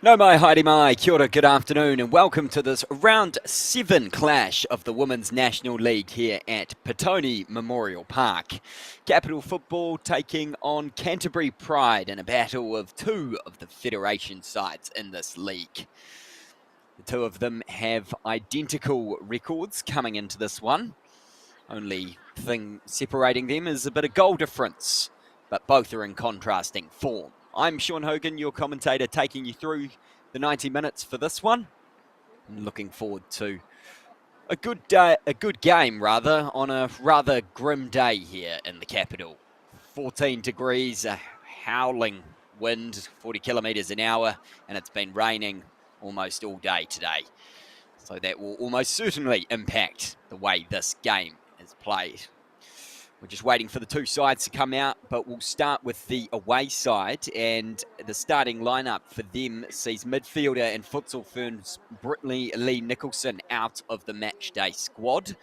No mai, haere mai, kia ora, good afternoon and welcome to this round 7 clash of the Women's National League here at Petone Memorial Park. Capital Football taking on Canterbury Pride in a battle of two of the federation sides in this league. The two of them have identical records coming into this one. Only thing separating them is a bit of goal difference, but both are in contrasting form. I'm Sean Hogan, your commentator, taking you through the 90 minutes for this one. I'm looking forward to a good game on a rather grim day here in the capital. 14 degrees, a howling wind, 40 kilometres an hour, and it's been raining almost all day today. So that will almost certainly impact the way this game is played. We're just waiting for the two sides to come out, but we'll start with the away side, and the starting lineup for them sees midfielder and futsal ferns Brittany Lee Nicholson out of the match day squad.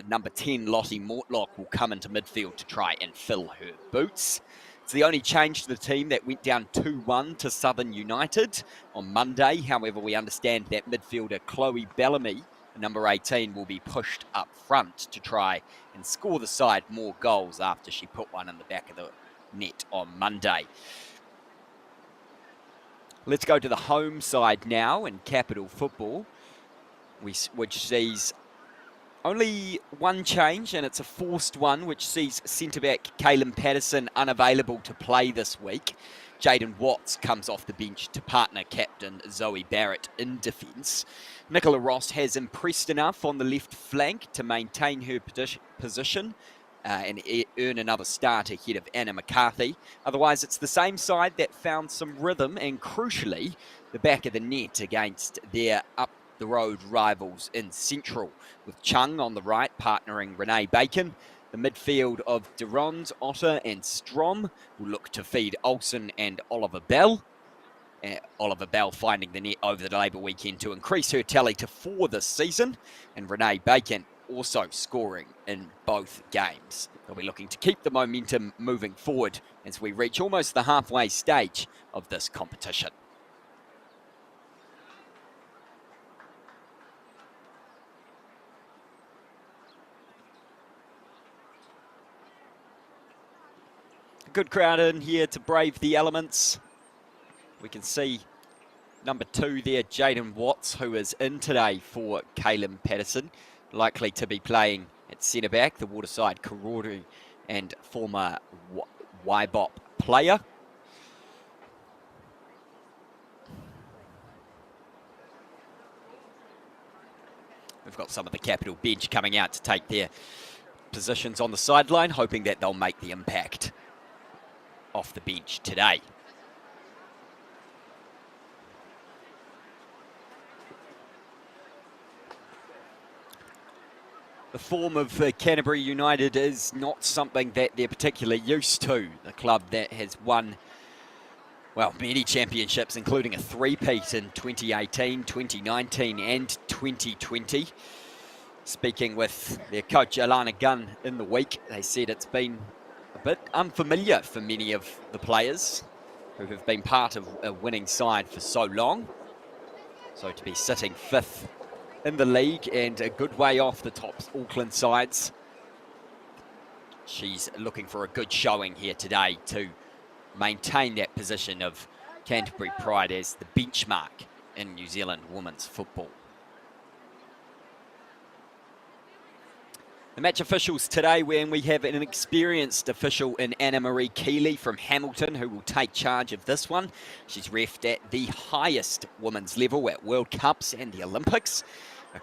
Number 10, Lottie Mortlock, will come into midfield to try and fill her boots. It's the only change to the team that went down 2-1 to Southern United on Monday. However, we understand that midfielder Chloe Bellamy, number 18, will be pushed up front to try and score the side more goals after she put one in the back of the net on Monday. Let's go to the home side now in Capital Football, which sees only one change, and it's a forced one, which sees centre-back Kaylin Patterson unavailable to play this week. Jaden Watts comes off the bench to partner captain Zoe Barrett in defence. Nicola Ross has impressed enough on the left flank to maintain her position and earn another start ahead of Anna McCarthy. Otherwise, it's the same side that found some rhythm and, crucially, the back of the net against their up-the-road rivals in Central, with Chung on the right partnering Renee Bacon. The midfield of Durand, Otter and Strom will look to feed Olsen and Oliver Bell. Oliver Bell finding the net over the Labour weekend to increase her tally to 4 this season. And Renee Bacon also scoring in both games. They'll be looking to keep the momentum moving forward as we reach almost the halfway stage of this competition. Good crowd in here to brave the elements. We can see number 2 there, Jaden Watts, who is in today for Kaylin Patterson, likely to be playing at centre-back, the Waterside Karori and former Waibop player. We've got some of the Capital bench coming out to take their positions on the sideline, hoping that they'll make the impact off the bench today. The form of Canterbury United is not something that they're particularly used to. The club that has won, well, many championships, including a three-peat in 2018, 2019 and 2020. Speaking with their coach Alana Gunn in the week, they said it's been a bit unfamiliar for many of the players who have been part of a winning side for so long. So to be sitting 5th in the league and a good way off the top Auckland sides, she's looking for a good showing here today to maintain that position of Canterbury Pride as the benchmark in New Zealand women's football. The match officials today, when we have an experienced official in Anna Marie Keeley from Hamilton, who will take charge of this one. She's refed at the highest women's level at World Cups and the Olympics.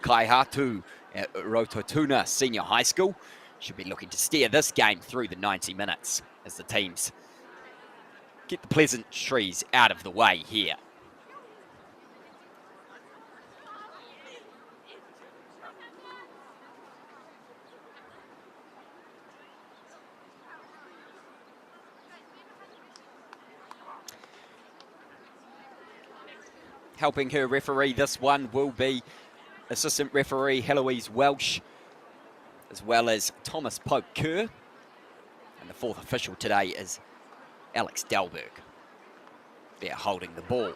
Kai Hatu at Rototuna Senior High School. She'll be looking to steer this game through the 90 minutes as the teams get the pleasantries out of the way here. Helping her referee this one will be assistant referee Heloise Welsh, as well as Thomas Pope Kerr. And the 4th official today is Alex Delberg. They're holding the ball.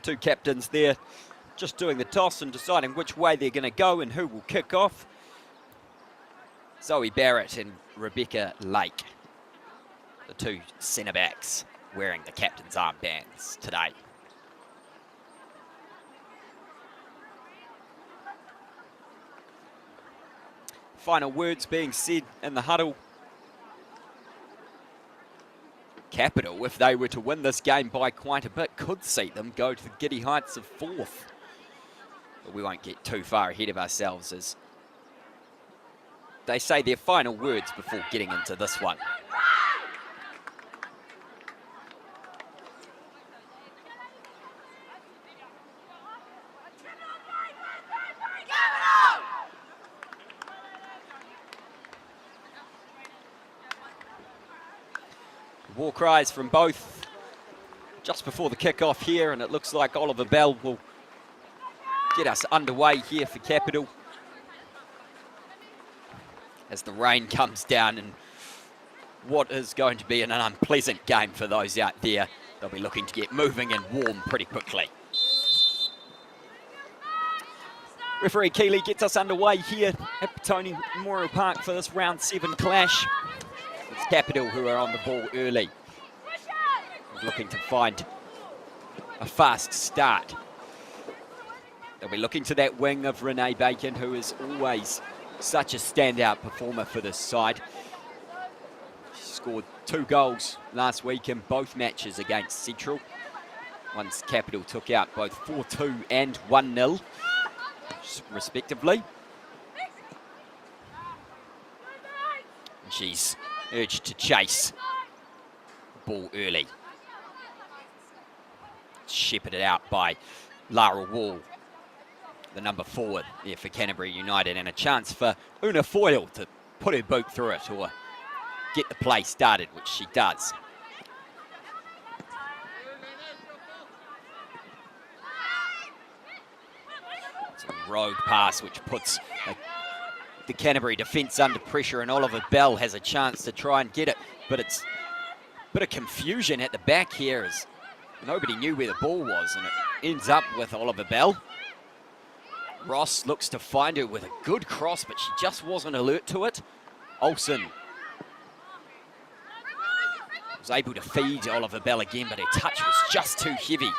Two captains there just doing the toss and deciding which way they're going to go and who will kick off. Zoe Barrett and Rebecca Lake, the two centre backs wearing the captain's armbands today. Final words being said in the huddle. Capital, if they were to win this game by quite a bit, could see them go to the giddy heights of fourth. But we won't get too far ahead of ourselves as they say their final words before getting into this one. War cries from both just before the kick-off here, and it looks like Oliver Bell will get us underway here for Capital as the rain comes down in what is going to be an unpleasant game for those out there. They'll be looking to get moving and warm pretty quickly. Referee Keeley gets us underway here at Petone Memorial Park for this round 7 clash. It's Capital who are on the ball early, looking to find a fast start. They'll be looking to that wing of Renee Bacon, who is always such a standout performer for this side. She scored 2 goals last week in both matches against Central. Once Capital took out both 4-2 and 1-0, respectively. And she's urged to chase the ball early. Shepherded out by Lara Wall, the number 4 there for Canterbury United, and a chance for Una Foyle to put her boot through it or get the play started, which she does. It's a rogue pass which puts the Canterbury defence under pressure, and Oliver Bell has a chance to try and get it, but it's a bit of confusion at the back here as nobody knew where the ball was, and it ends up with Oliver Bell. Ross looks to find her with a good cross, but she just wasn't alert to it. Olsen was able to feed Oliver Bell again, but her touch was just too heavy.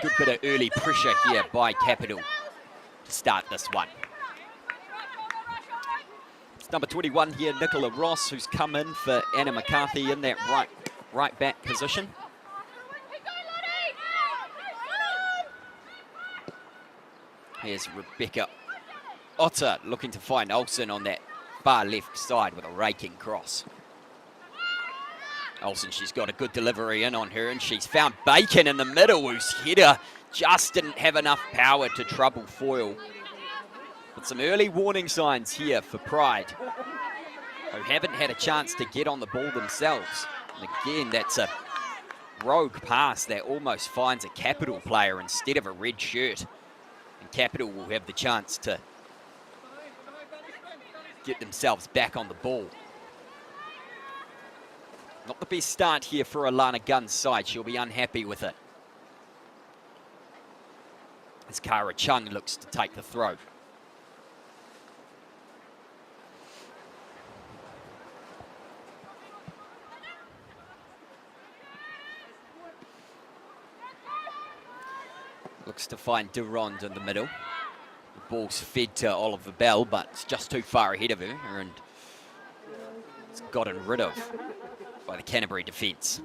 Good bit of early pressure here by Capital to start this one. It's number 21 here, Nicola Ross, who's come in for Anna McCarthy in that right back position. Here's Rebecca Otter looking to find Olsen on that far left side with a raking cross. Olsen, she's got a good delivery in on her, and she's found Bacon in the middle, whose header just didn't have enough power to trouble Foyle. But some early warning signs here for Pride, who haven't had a chance to get on the ball themselves. And again, that's a rogue pass that almost finds a Capital player instead of a red shirt. And Capital will have the chance to get themselves back on the ball. Not the best start here for Alana Gunn's side. She'll be unhappy with it, as Kara Chung looks to take the throw. Looks to find Durand in the middle. The ball's fed to Oliver Bell, but it's just too far ahead of her, and it's gotten rid of by the Canterbury defence.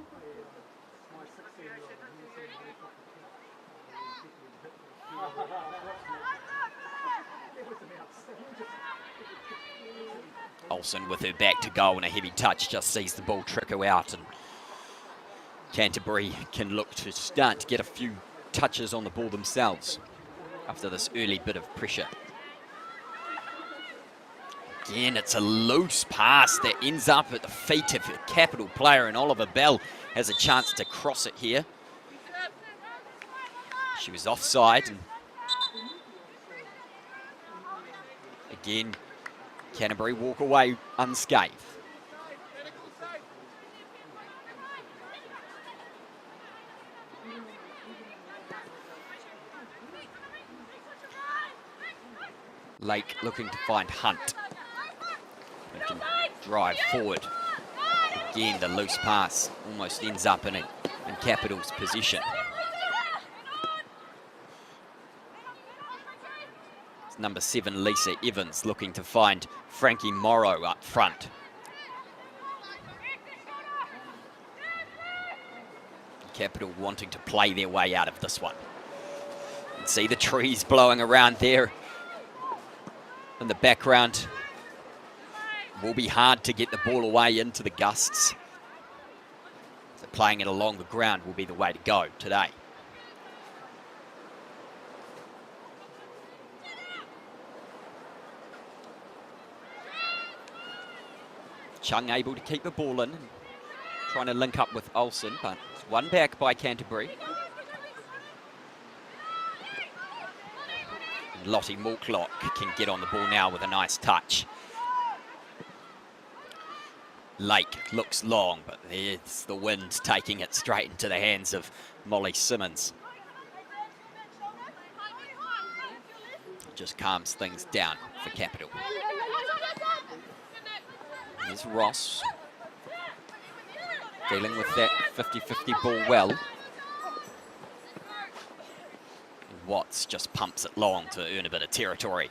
Olsen with her back to goal, and a heavy touch just sees the ball trickle out, and Canterbury can look to start to get a few touches on the ball themselves after this early bit of pressure. Again, it's a loose pass that ends up at the feet of a Capital player, and Oliver Bell has a chance to cross it here. She was offside, and again, Canterbury walk away unscathed. Lake looking to find Hunt. He can drive forward. Again, the loose pass almost ends up in Capital's position. It's number 7, Lisa Evans, looking to find Frankie Morrow up front. Capital wanting to play their way out of this one. You can see the trees blowing around there in the background. Will be hard to get the ball away into the gusts. So playing it along the ground will be the way to go today. Chung able to keep the ball in, trying to link up with Olsen, but it's one back by Canterbury. And Lottie Morklock can get on the ball now with a nice touch. Lake looks long, but there's the wind taking it straight into the hands of Molly Simmons. Just calms things down for Capital. Here's Ross, dealing with that 50-50 ball well. And Watts just pumps it long to earn a bit of territory.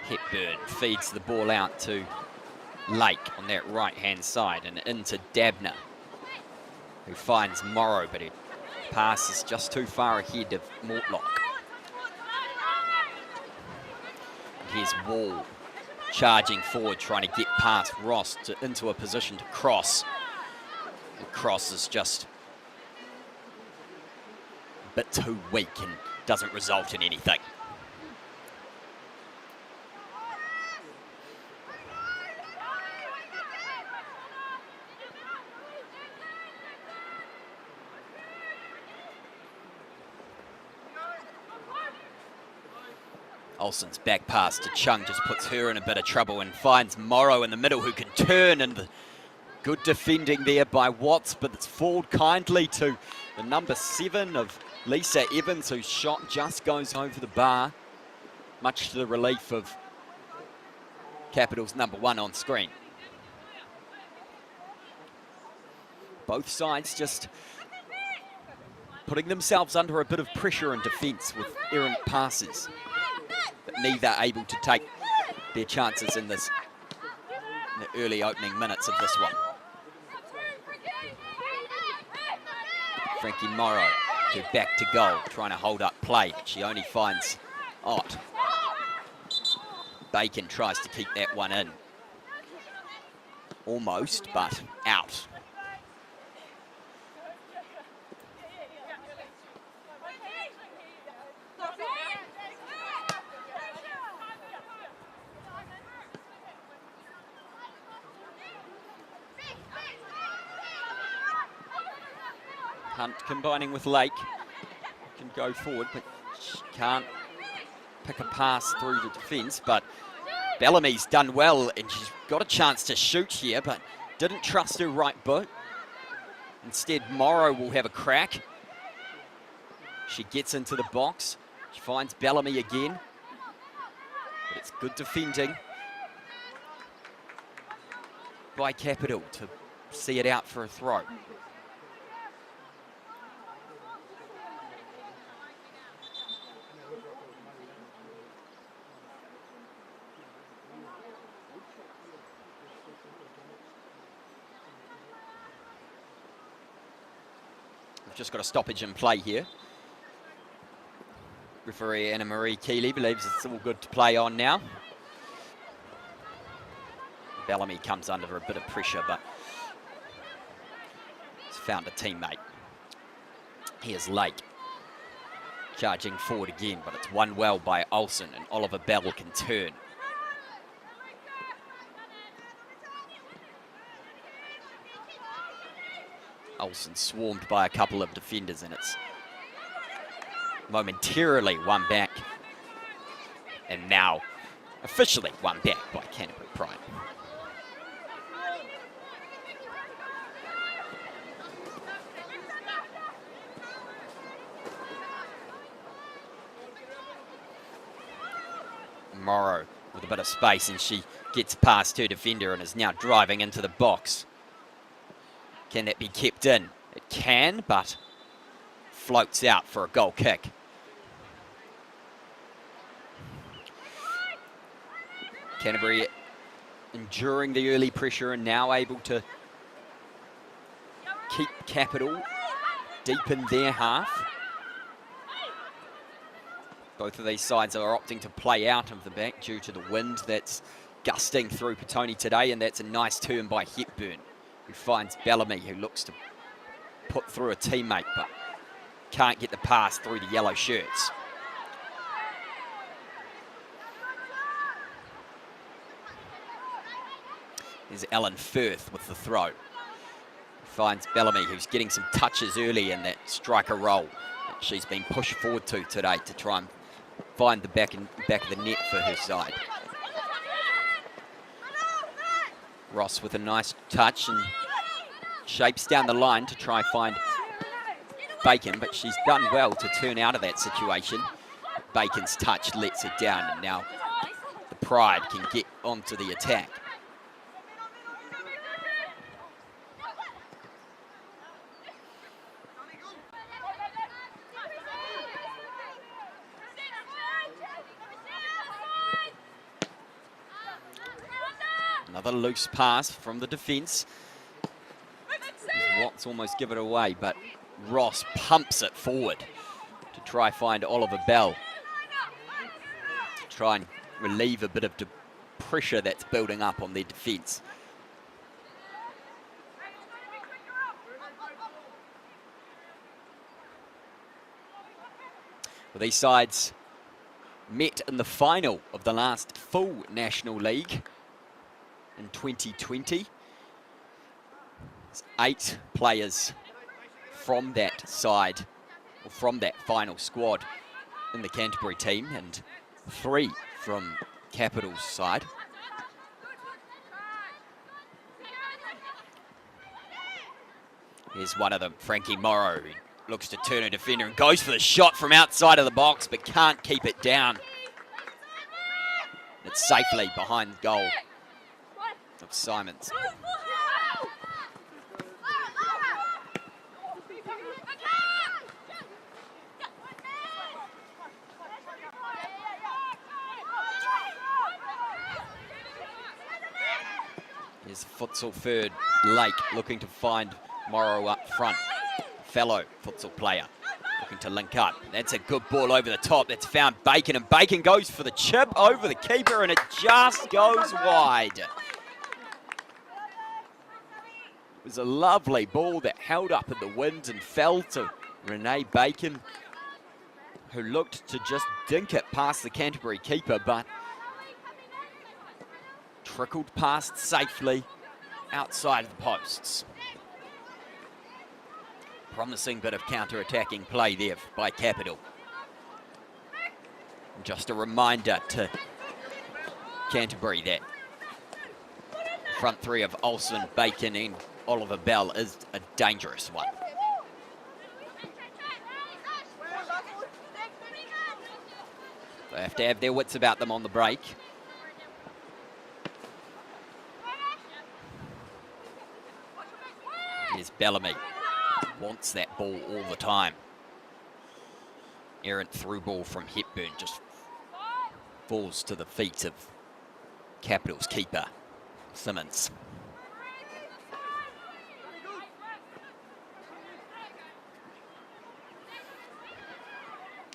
Hepburn feeds the ball out to Lake on that right-hand side and into Dabner, who finds Morrow, but he passes just too far ahead of Mortlock. Here's Wall charging forward, trying to get past Ross into a position to cross. The cross is just a bit too weak and doesn't result in anything. Olsen's back pass to Chung just puts her in a bit of trouble and finds Morrow in the middle, who can turn, and the good defending there by Watts, but it's falled kindly to the number 7 of Lisa Evans, whose shot just goes over the bar, much to the relief of Capital's number 1 on screen. Both sides just putting themselves under a bit of pressure and defence with errant passes, but neither able to take their chances in the early opening minutes of this one. Frankie Morrow to back to goal, trying to hold up play, but she only finds Ott. Bacon tries to keep that one in. Almost, but out. Hunt combining with Lake, can go forward, but she can't pick a pass through the defence. But Bellamy's done well, and she's got a chance to shoot here, but didn't trust her right boot. Instead, Morrow will have a crack. She gets into the box. She finds Bellamy again, but it's good defending by Capital to see it out for a throw. Just got a stoppage in play here. Referee Anna Marie Keeley believes it's all good to play on now. Bellamy comes under a bit of pressure, but has found a teammate. Here's Lake charging forward again, but it's won well by Olsen, and Oliver Bell can turn. Olsen swarmed by a couple of defenders, and it's momentarily won back, and now officially won back by Canterbury Pride. Morrow with a bit of space, and she gets past her defender and is now driving into the box. Can that be kept in? It can, but floats out for a goal kick. Canterbury enduring the early pressure and now able to keep Capital deep in their half. Both of these sides are opting to play out of the back due to the wind that's gusting through Petone today, and that's a nice turn by Hepburn, who finds Bellamy, who looks to put through a teammate, but can't get the pass through the yellow shirts. There's Ellen Firth with the throw. Finds Bellamy, who's getting some touches early in that striker role that she's been pushed forward to today to try and find the back of the net for her side. Ross with a nice touch and shapes down the line to try and find Bacon, but she's done well to turn out of that situation. Bacon's touch lets her down, and now the Pride can get onto the attack. Another loose pass from the defence. Watts almost give it away, but Ross pumps it forward to try find Oliver Bell. To try and relieve a bit of pressure that's building up on their defence. Well, these sides met in the final of the last full National League in 2020. There's 8 players from that side, or from that final squad in the Canterbury team, and 3 from Capital's side. Here's one of them, Frankie Morrow, who looks to turn a defender and goes for the shot from outside of the box, but can't keep it down. It's safely behind the goal of Simons. Here's futsal third, Lake looking to find Morrow up front. Fellow futsal player looking to link up. That's a good ball over the top. That's found Bacon, and Bacon goes for the chip over the keeper, and it just goes wide. It was a lovely ball that held up in the wind and fell to Renee Bacon, who looked to just dink it past the Canterbury keeper, but trickled past safely outside of the posts. Promising bit of counter-attacking play there by Capital. And just a reminder to Canterbury that front 3 of Olsen, Bacon and Oliver Bell is a dangerous one. They have to have their wits about them on the break. Here's Bellamy. Wants that ball all the time. Errant through ball from Hepburn just falls to the feet of Capital's keeper, Simmons.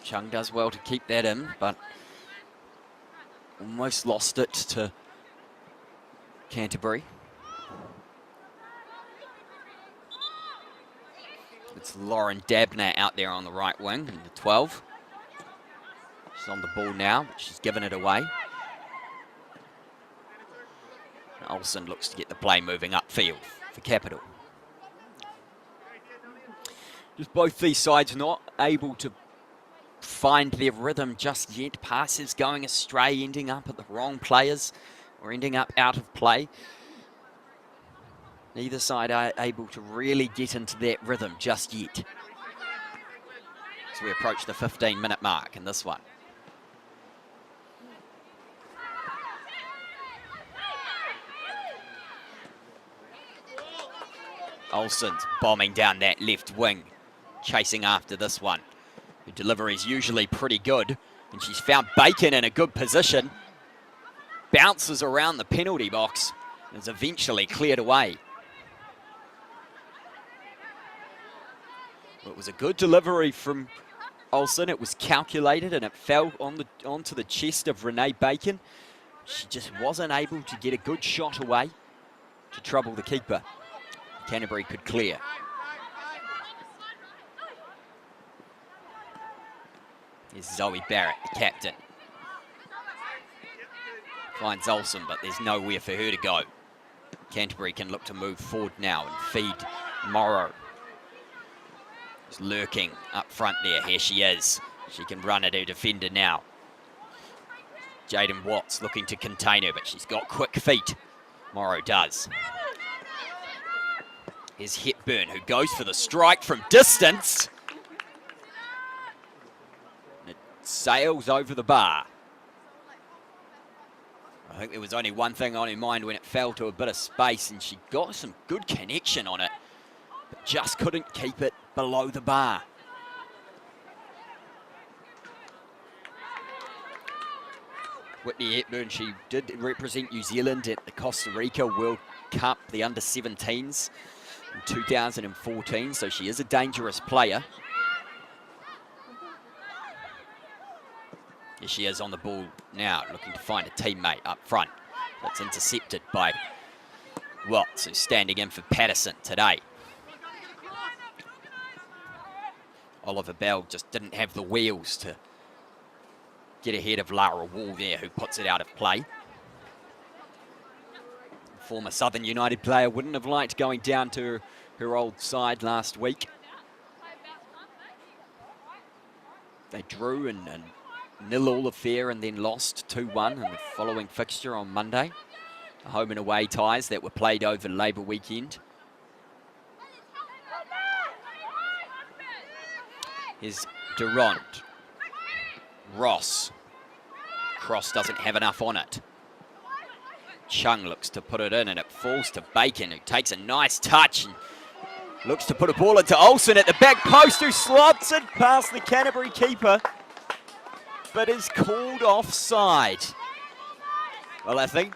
Chung does well to keep that in, but almost lost it to Canterbury. It's Lauren Dabner out there on the right wing in the 12. She's on the ball now, but she's given it away. Olsen looks to get the play moving upfield for Capital. Just both these sides not able to find their rhythm just yet. Passes going astray, ending up at the wrong players or ending up out of play. Neither side are able to really get into that rhythm just yet. So we approach the 15-minute mark in this one. Olsen's bombing down that left wing, chasing after this one. Her delivery is usually pretty good, and she's found Bacon in a good position. Bounces around the penalty box and is eventually cleared away. Well, it was a good delivery from Olsen. It was calculated and it fell onto the chest of Renee Bacon. She just wasn't able to get a good shot away to trouble the keeper. Canterbury could clear. Here's Zoe Barrett, the captain. Finds Olsen, but there's nowhere for her to go. Canterbury can look to move forward now and feed Morrow. She's lurking up front there. Here she is. She can run at her defender now. Jaden Watts looking to contain her, but she's got quick feet. Morrow does. Here's Hepburn, who goes for the strike from distance. And it sails over the bar. I think there was only one thing on her mind when it fell to a bit of space, and she got some good connection on it, but just couldn't keep it below the bar. Whitney Hepburn, she did represent New Zealand at the Costa Rica World Cup, the under-17s in 2014, so she is a dangerous player. Here she is on the ball now, looking to find a teammate up front. That's intercepted by Watts, who's standing in for Patterson today. Oliver Bell just didn't have the wheels to get ahead of Lara Wall there, who puts it out of play. Former Southern United player wouldn't have liked going down to her old side last week. They drew and nil all affair and then lost 2-1 in the following fixture on Monday. The home and away ties that were played over Labour weekend. Here's Durant. Ross. Cross doesn't have enough on it. Chung looks to put it in and it falls to Bacon, who takes a nice touch and looks to put a ball into Olsen at the back post, who slots it past the Canterbury keeper, but is called offside. Well, I think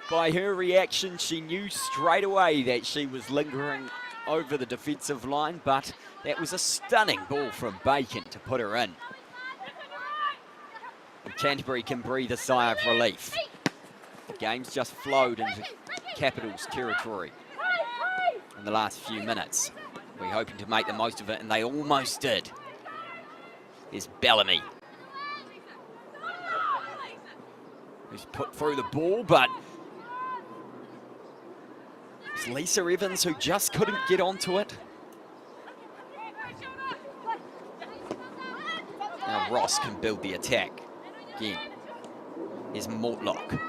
by her reaction, she knew straight away that she was lingering over the defensive line, but that was a stunning ball from Bacon to put her in. And Canterbury can breathe a sigh of relief. The game's just flowed into Capitals territory in the last few minutes. We're hoping to make the most of it, and they almost did. Here's Bellamy, who's put through the ball, but it's Lisa Evans who just couldn't get onto it. Now Ross can build the attack again. Here's Mortlock.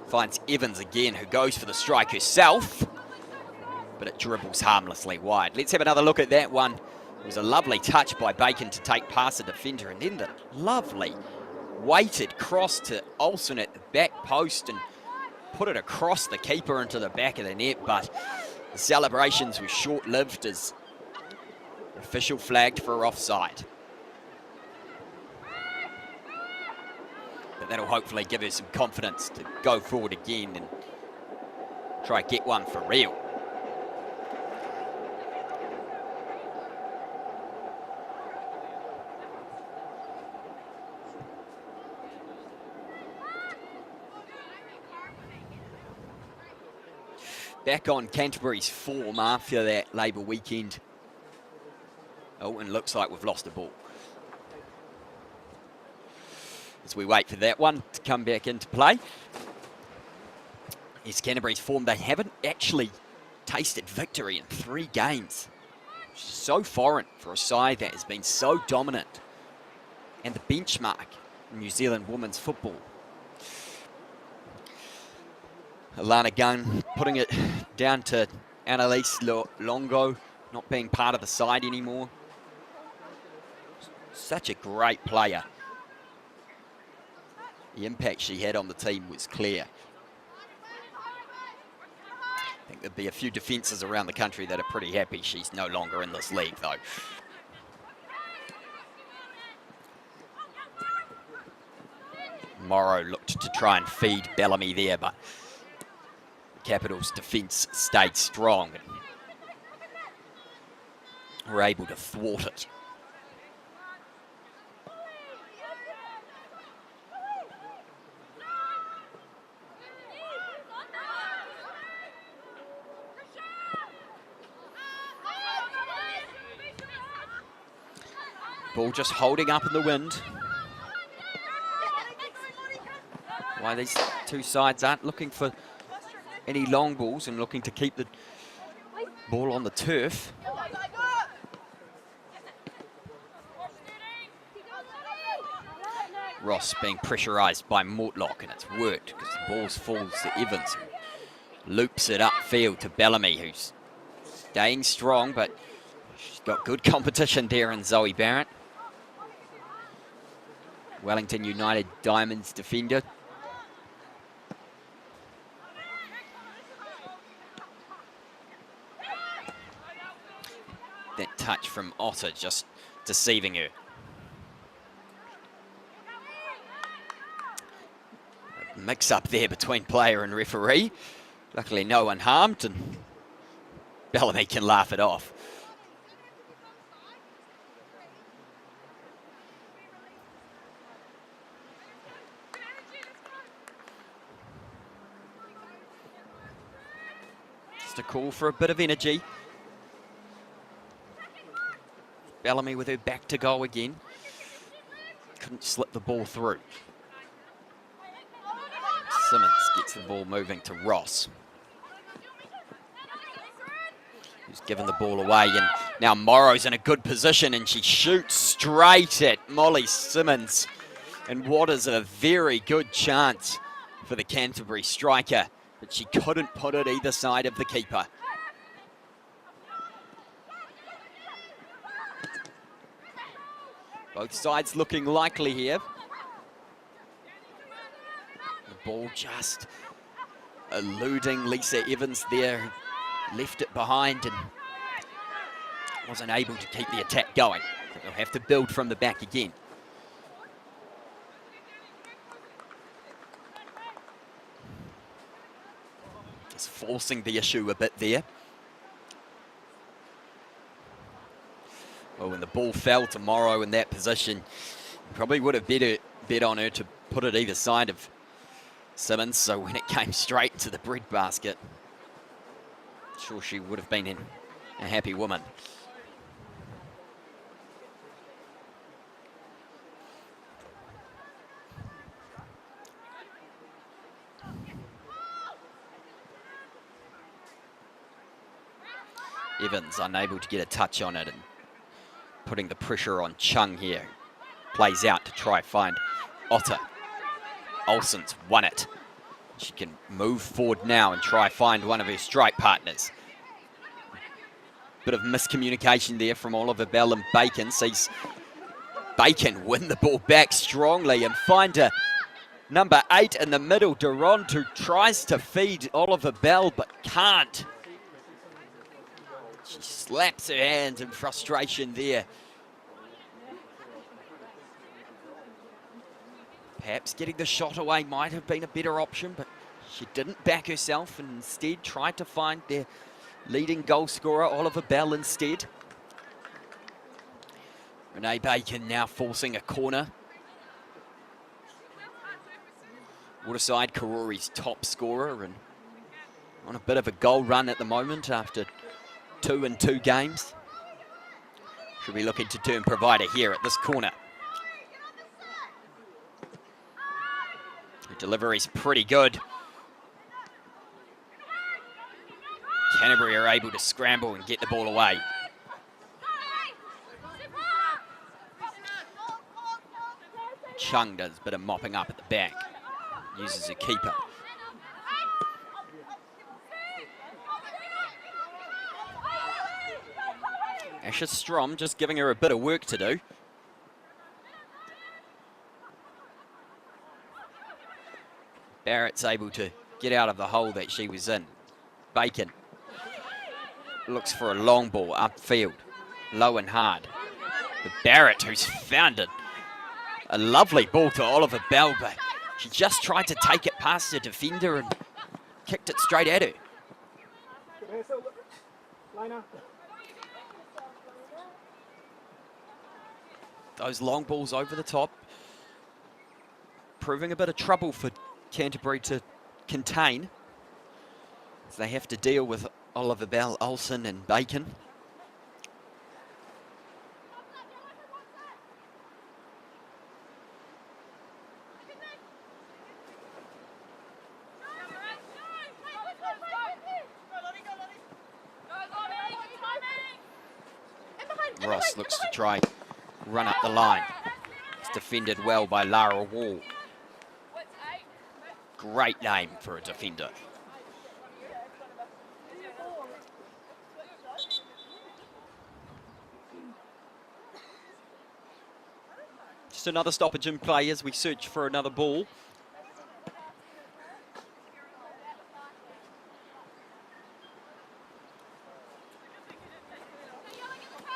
Finds Evans again, who goes for the strike herself, but it dribbles harmlessly wide. Let's have another look at that one. It was a lovely touch by Bacon to take past the defender, and then the lovely weighted cross to Olsen at the back post and put it across the keeper into the back of the net, but the celebrations were short-lived as the official flagged for offside. But that'll hopefully give her some confidence to go forward again and try to get one for real. Back on Canterbury's form after that Labour weekend. Oh, and looks like we've lost the ball. As we wait for that one to come back into play. Is Canterbury's form. They haven't actually tasted victory in 3 games. Which is so foreign for a side that has been so dominant and the benchmark in New Zealand women's football. Alana Gunn putting it down to Annalise Longo, not being part of the side anymore. Such a great player. The impact she had on the team was clear. I think there'd be a few defences around the country that are pretty happy she's no longer in this league, though. Morrow looked to try and feed Bellamy there, but the Capitals' defence stayed strong and were able to thwart it. Ball just holding up in the wind. Why these two sides aren't looking for any long balls and looking to keep the ball on the turf. Ross being pressurised by Mortlock, and it's worked because the ball falls to Evans. Loops it upfield to Bellamy, who's staying strong, but she's got good competition there in Zoe Barrett. Wellington United Diamonds defender. That touch from Otter just deceiving her. A mix up there between player and referee. Luckily no one harmed, and Bellamy can laugh it off. Just a call for a bit of energy. Bellamy with her back to goal again. Couldn't slip the ball through. Simmons gets the ball moving to Ross, who's given the ball away, and now Morrow's in a good position, and she shoots straight at Molly Simmons. And what is a very good chance for the Canterbury striker, but she couldn't put it either side of the keeper. Both sides looking likely here. The ball just eluding Lisa Evans there. Left it behind and wasn't able to keep the attack going. They'll have to build from the back again. Just forcing the issue a bit there. Well, when the ball fell to Morrow in that position, probably would have bet on her to put it either side of Simmons. So when it came straight to the breadbasket, I'm sure she would have been a happy woman. Evans unable to get a touch on it and putting the pressure on Chung here. Plays out to try find Otter. Olsen's won it. She can move forward now and try find one of her strike partners. Bit of miscommunication there from Oliver Bell and Bacon. Sees Bacon win the ball back strongly and find a number 8 in the middle, Durand, who tries to feed Oliver Bell but can't. She slaps her hands in frustration there. Perhaps getting the shot away might have been a better option, but she didn't back herself and instead tried to find their leading goal scorer, Oliver Bell, instead. Renee Bacon now forcing a corner. Waterside, Karori's top scorer and on a bit of a goal run at the moment after 2 in 2 games. Should be looking to turn provider here at this corner. The delivery's pretty good. Canterbury are able to scramble and get the ball away. Chung does a bit of mopping up at the back. Uses a keeper. Asher Strom just giving her a bit of work to do. Barrett's able to get out of the hole that she was in. Bacon looks for a long ball upfield, low and hard. But Barrett, who's found it, a lovely ball to Oliver Bell, but she just tried to take it past the defender and kicked it straight at her. Those long balls over the top, proving a bit of trouble for Canterbury to contain, as they have to deal with Oliver Bell, Olsen and Bacon. Ross looks to try run up the line. It's defended well by Lara Wall. Great name for a defender. Just another stoppage in play as we search for another ball.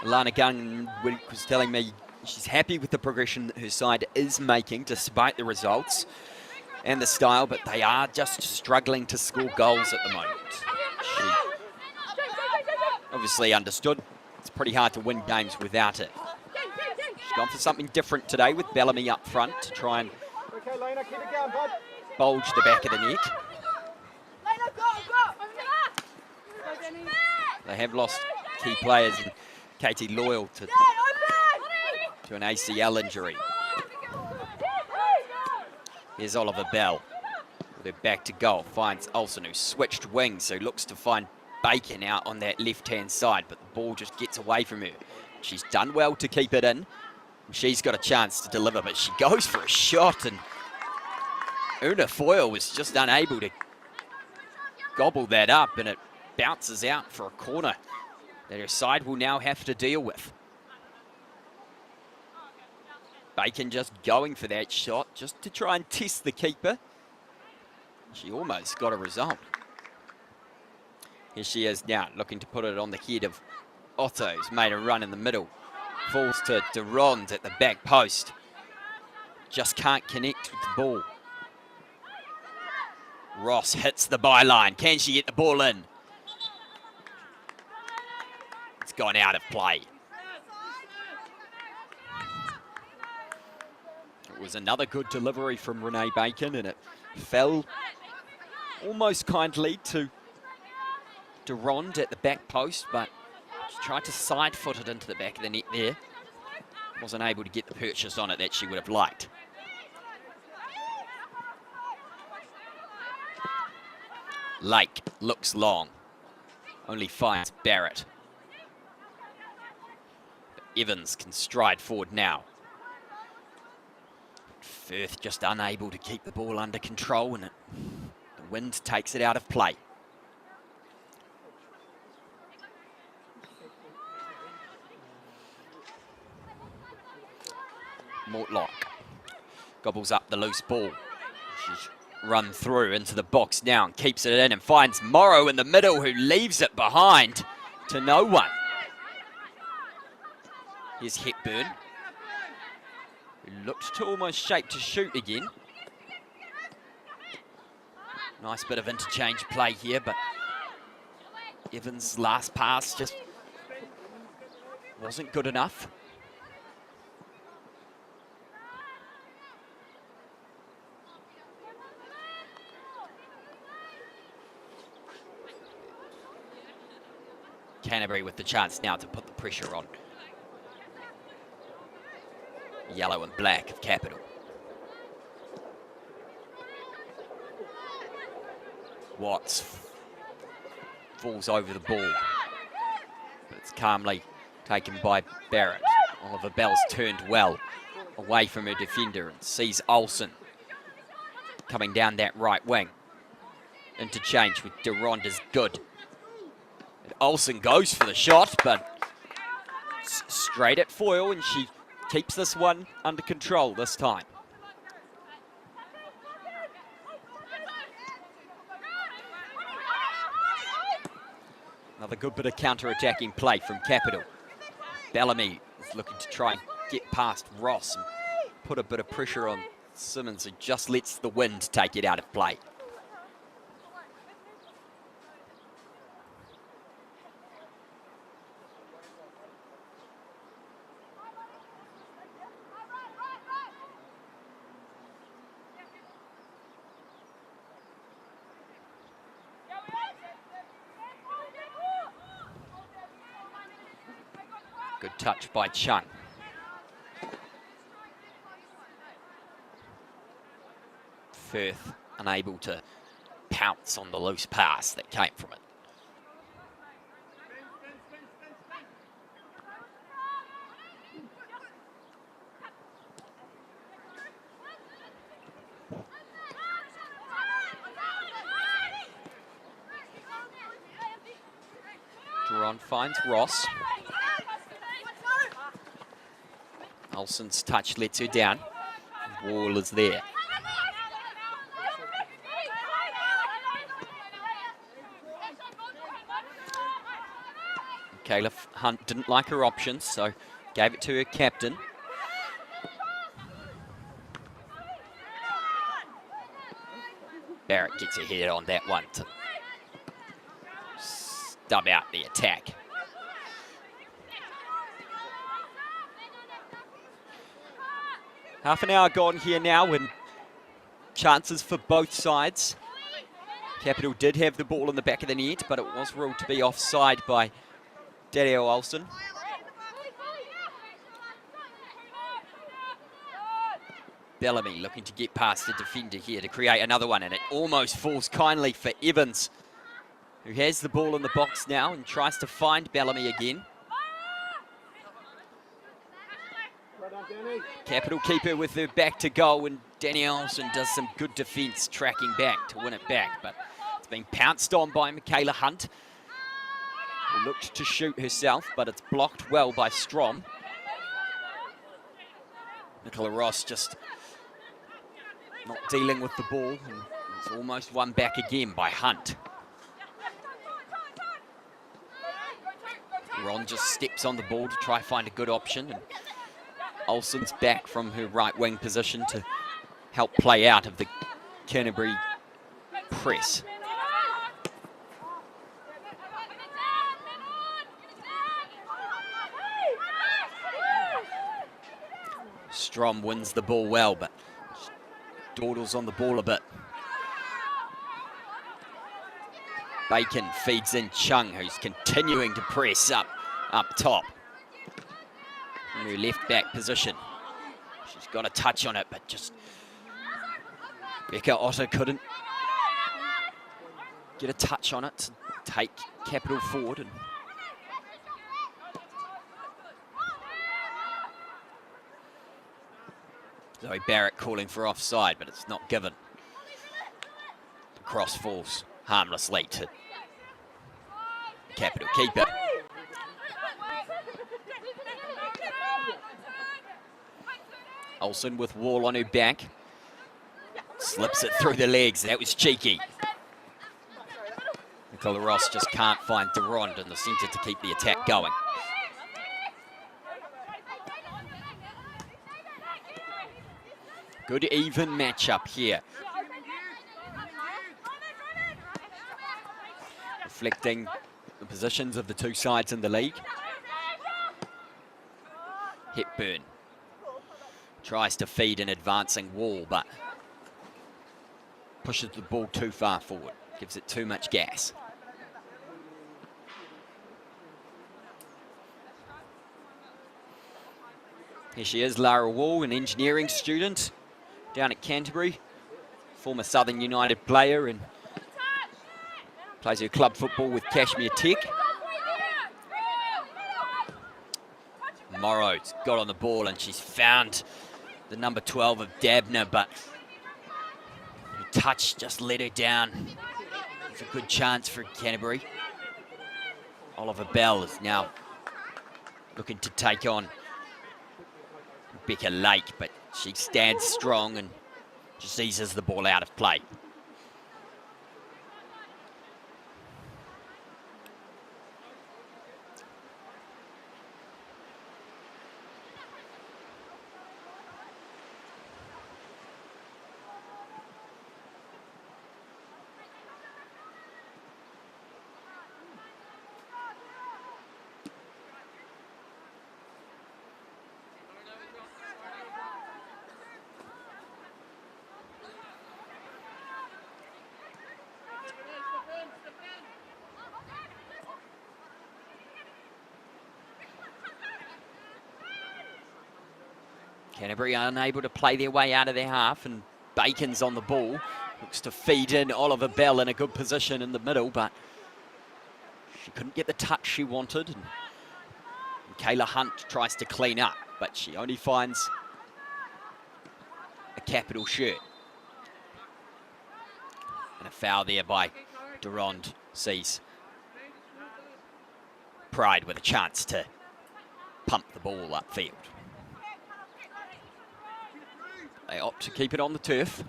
Lana Gunn was telling me she's happy with the progression that her side is making despite the results and the style, but they are just struggling to score goals at the moment. She obviously understood it's pretty hard to win games without it. She's gone for something different today with Bellamy up front to try and bulge the back of the neck. They have lost key players, and Katie Loyal to an ACL injury. Here's Oliver Bell with her back to goal. Finds Olsen, who switched wings, so looks to find Bacon out on that left-hand side, but the ball just gets away from her. She's done well to keep it in. She's got a chance to deliver, but she goes for a shot, and Una Foyle was just unable to gobble that up, and it bounces out for a corner that her side will now have to deal with. Bacon just going for that shot just to try and test the keeper. She almost got a result. Here she is now, looking to put it on the head of Otto, who's made a run in the middle. Falls to Durand at the back post. Just can't connect with the ball. Ross hits the byline. Can she get the ball in? It's gone out of play. It was another good delivery from Renee Bacon, and it fell almost kindly to Durand at the back post, but she tried to side foot it into the back of the net there. Wasn't able to get the purchase on it that she would have liked. Lake looks long, only finds Barrett. But Evans can stride forward now. Firth just unable to keep the ball under control, and the wind takes it out of play. Mortlock gobbles up the loose ball. She's run through into the box now and keeps it in and finds Morrow in the middle, who leaves it behind to no one. Here's Hepburn, who looked to almost shape to shoot again. Nice bit of interchange play here, but Evans' last pass just wasn't good enough. Canterbury with the chance now to put the pressure on. Yellow and black of Capital. Watts falls over the ball, but it's calmly taken by Barrett. Oliver Bell's turned well away from her defender and sees Olsen coming down that right wing. Interchange with Durand is good. And Olsen goes for the shot, but straight at foil, and she keeps this one under control this time. Another good bit of counter-attacking play from Capital. Bellamy is looking to try and get past Ross and put a bit of pressure on Simmons, who just lets the wind take it out of play. Good touch by Chung. Firth unable to pounce on the loose pass that came from it. Durand finds Ross. Olsen's touch lets her down. Wall is there. Michaela Hunt didn't like her options, so gave it to her captain. Barrett gets her head on that one to stub out the attack. Half an hour gone here now, and chances for both sides. Capital did have the ball in the back of the net, but it was ruled to be offside by Danielle Olsen. Bellamy looking to get past the defender here to create another one, and it almost falls kindly for Evans, who has the ball in the box now and tries to find Bellamy again. Capital keeper with her back to goal, and Danielle Olsen does some good defence tracking back to win it back, but it's been pounced on by Michaela Hunt, who looked to shoot herself, but it's blocked well by Strom. Nicola Ross just not dealing with the ball, and it's almost won back again by Hunt. Ron just steps on the ball to try find a good option, and Olsen's back from her right wing position to help play out of the Canterbury press. Strom wins the ball well, but dawdles on the ball a bit. Bacon feeds in Chung, who's continuing to press up top. In her left back position. She's got a touch on it, but just Becca Otter couldn't get a touch on it to take Capital forward. And Zoe Barrett calling for offside, but it's not given. The cross falls harmlessly to Capital keeper. Olsen with Wall on her back. Slips it through the legs. That was cheeky. Nicola Ross just can't find Durand in the centre to keep the attack going. Good even matchup here. Reflecting the positions of the two sides in the league. Hepburn tries to feed an advancing Wall, but pushes the ball too far forward. Gives it too much gas. Here she is, Lara Wall, an engineering student down at Canterbury. Former Southern United player and plays her club football with Kashmir Tech. Morrow's got on the ball and she's found the number 12 of Dabner, but her touch just let her down. It's a good chance for Canterbury. Oliver Bell is now looking to take on Rebecca Lake, but she stands strong and just eases the ball out of play. Canterbury unable to play their way out of their half, and Bacon's on the ball. Looks to feed in Oliver Bell in a good position in the middle, but she couldn't get the touch she wanted. And Kayla Hunt tries to clean up, but she only finds a capital shirt. And a foul there by Durand sees Pride with a chance to pump the ball upfield. They opt to keep it on the turf.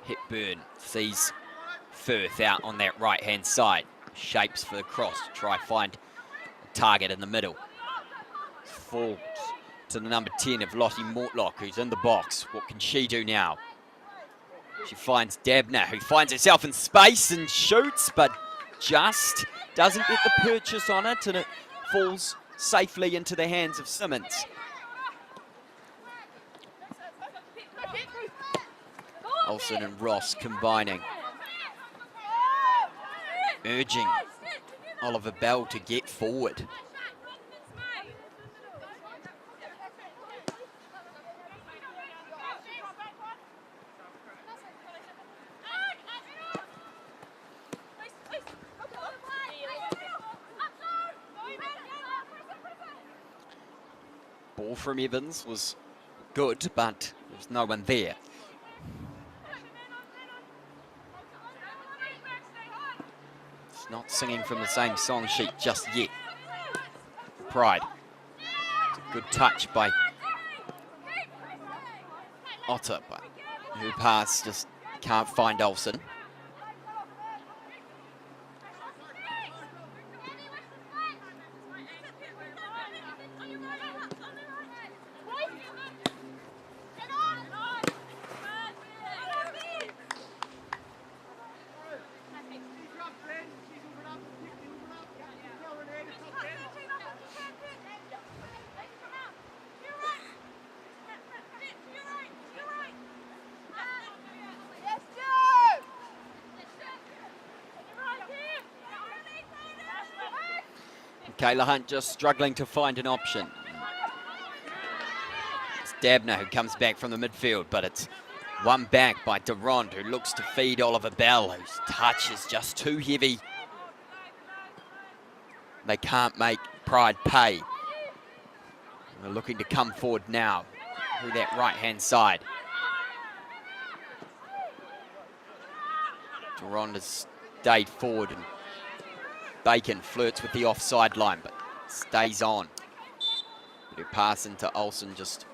Hepburn sees Firth out on that right-hand side. Shapes for the cross to try find a target in the middle. Falls to the number 10 of Lottie Mortlock, who's in the box. What can she do now? She finds Dabner, who finds herself in space and shoots, but just doesn't get the purchase on it, and it falls safely into the hands of Simmons. Olsen and Ross combining, urging Oliver Bell to get forward. Ball from Evans was good, but there was no one there. It's not singing from the same song sheet just yet. Pride. Good touch by Otter, but her pass just can't find Olsen. Kayla Hunt just struggling to find an option. It's Dabner who comes back from the midfield, but it's won back by Durand, who looks to feed Oliver Bell, whose touch is just too heavy. They can't make Pride pay. They're looking to come forward now through that right-hand side. Durand has stayed forward, and Bacon flirts with the offside line, but stays on. But her pass into Olsen just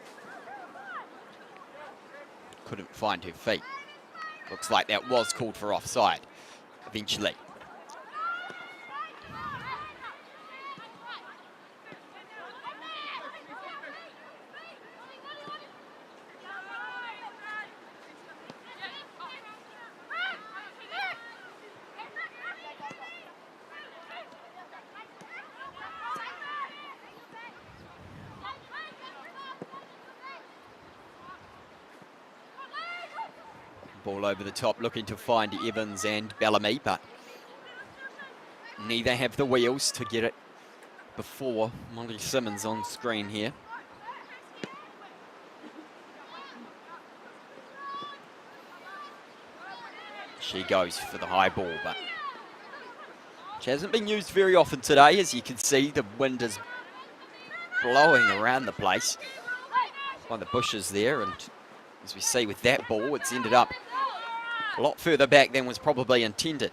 couldn't find her feet. Looks like that was called for offside eventually. Ball over the top, looking to find Evans and Bellamy, but neither have the wheels to get it before Molly Simmons on screen here. She goes for the high ball, but which hasn't been used very often today. As you can see, the wind is blowing around the place by the bushes there, and as we see with that ball, it's ended up a lot further back than was probably intended.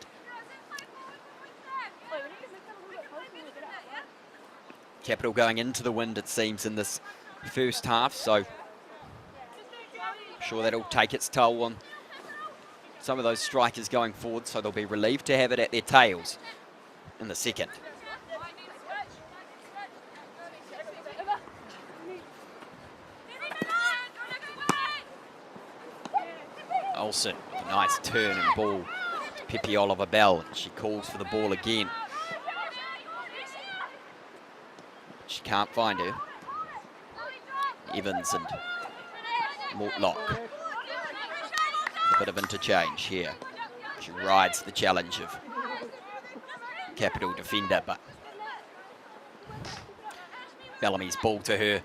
Capital going into the wind, it seems, in this first half, so I'm sure that'll take its toll on some of those strikers going forward, so they'll be relieved to have it at their tails in the second. Olsen, a nice turn and ball to Pepe Oliver-Bell. She calls for the ball again. She can't find her. Evans and Mortlock. A bit of interchange here. She rides the challenge of Capital defender, but Bellamy's ball to her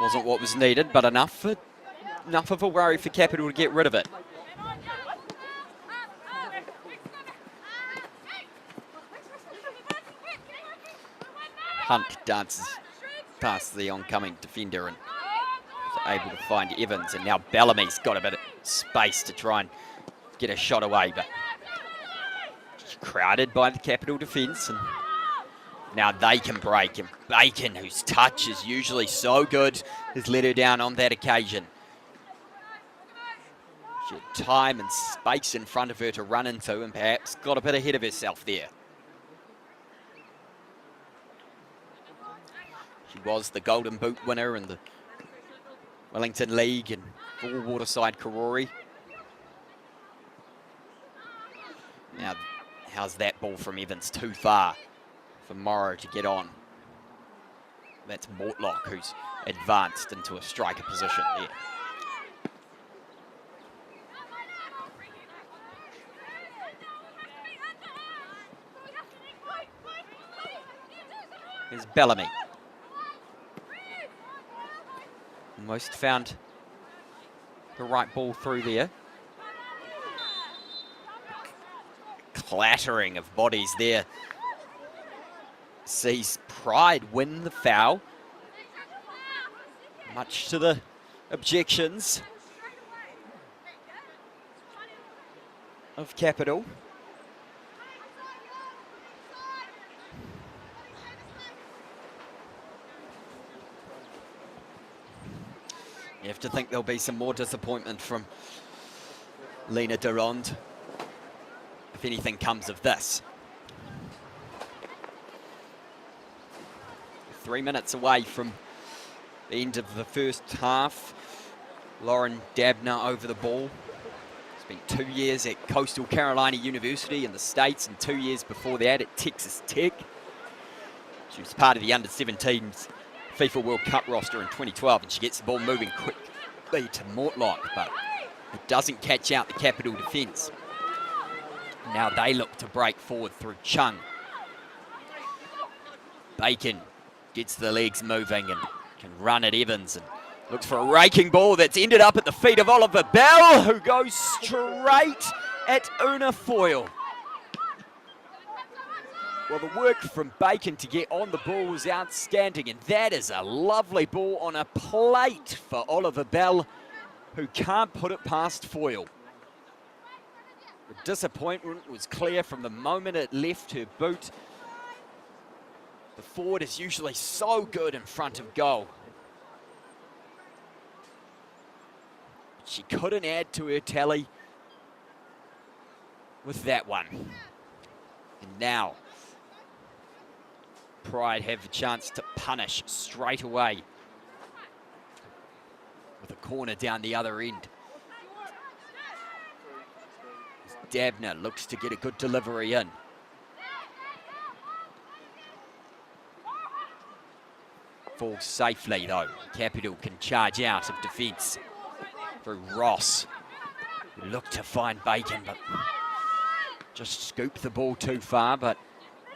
wasn't what was needed, but enough of a worry for Capital to get rid of it. Hunt dances past the oncoming defender and is able to find Evans, and now Bellamy's got a bit of space to try and get a shot away, but she's crowded by the Capital defence, and now they can break, and Bacon, whose touch is usually so good, has let her down on that occasion. She had time and space in front of her to run into, and perhaps got a bit ahead of herself there. She was the Golden Boot winner in the Wellington League and for Waterside Karori. Now, how's that ball from Evans? Too far for Morrow to get on. That's Mortlock, who's advanced into a striker position there. Here's Bellamy. Almost found the right ball through there. Clattering of bodies there. Sees Pride win the foul. Much to the objections of Capital. You have to think there'll be some more disappointment from Lena Durand if anything comes of this. 3 minutes away from the end of the first half. Lauren Dabner over the ball. Spent 2 years at Coastal Carolina University in the States and 2 years before that at Texas Tech. She was part of the under-17s FIFA World Cup roster in 2012, and she gets the ball moving quickly to Mortlock, but it doesn't catch out the Capital defence. Now they look to break forward through Chung. Bacon gets the legs moving and can run at Evans and looks for a raking ball that's ended up at the feet of Oliver-Bell, who goes straight at Una Foyle. Well, the work from Bacon to get on the ball was outstanding, and that is a lovely ball on a plate for Oliver-Bell, who can't put it past Foyle. The disappointment was clear from the moment it left her boot. The forward is usually so good in front of goal. She couldn't add to her tally with that one. And now Pride have a chance to punish straight away with a corner down the other end. Dabner looks to get a good delivery in. Falls safely though. Capital can charge out of defence through Ross. Look to find Bacon, but just scooped the ball too far, but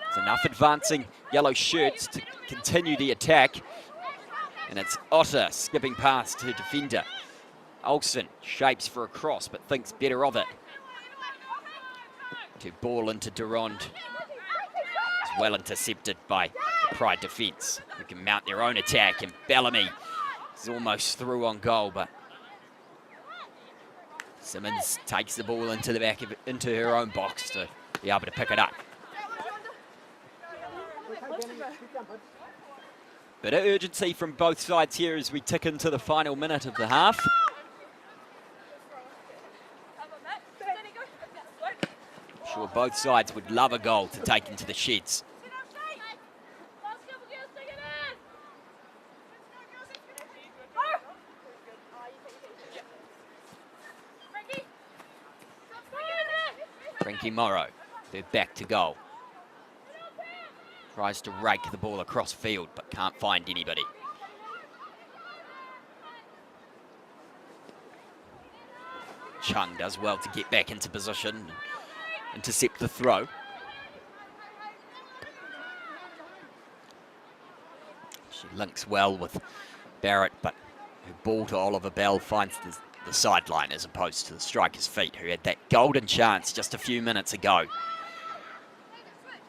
it's enough advancing yellow shirts to continue the attack. And it's Otter skipping past her defender. Olsen shapes for a cross, but thinks better of it. To ball into Durand. It's well intercepted by the Pride defence, who can mount their own attack, and Bellamy is almost through on goal, but Simmons takes the ball into the back of into her own box to be able to pick it up. Bit of urgency from both sides here as we tick into the final minute of the half. I'm sure both sides would love a goal to take into the sheds. Frankie Morrow, they're back to goal. Tries to rake the ball across field, but can't find anybody. Chung does well to get back into position and intercept the throw. She links well with Barrett, but her ball to Oliver Bell finds the sideline as opposed to the striker's feet, who had that golden chance just a few minutes ago.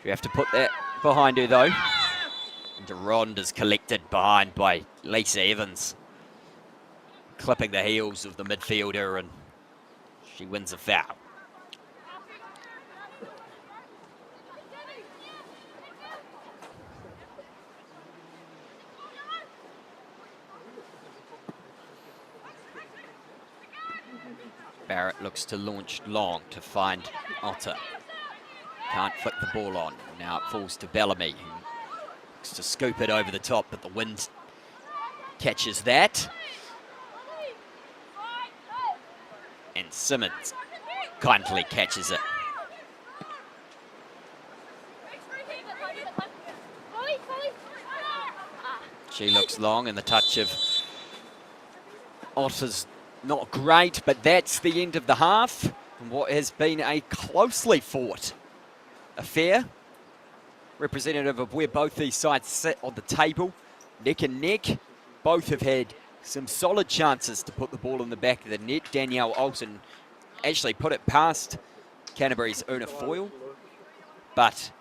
You have to put that behind her though. Durand is collected behind by Lisa Evans, clipping the heels of the midfielder, and she wins a foul. Barrett looks to launch long to find Otter. Can't flick the ball on. Now it falls to Bellamy, who looks to scoop it over the top, but the wind catches that. And Simmons kindly catches it. She looks long, and the touch of Otter's not great, but that's the end of the half, and what has been a closely fought affair, representative of where both these sides sit on the table, neck and neck. Both have had some solid chances to put the ball in the back of the net. Danielle Olsen actually put it past Canterbury's Una Foyle, but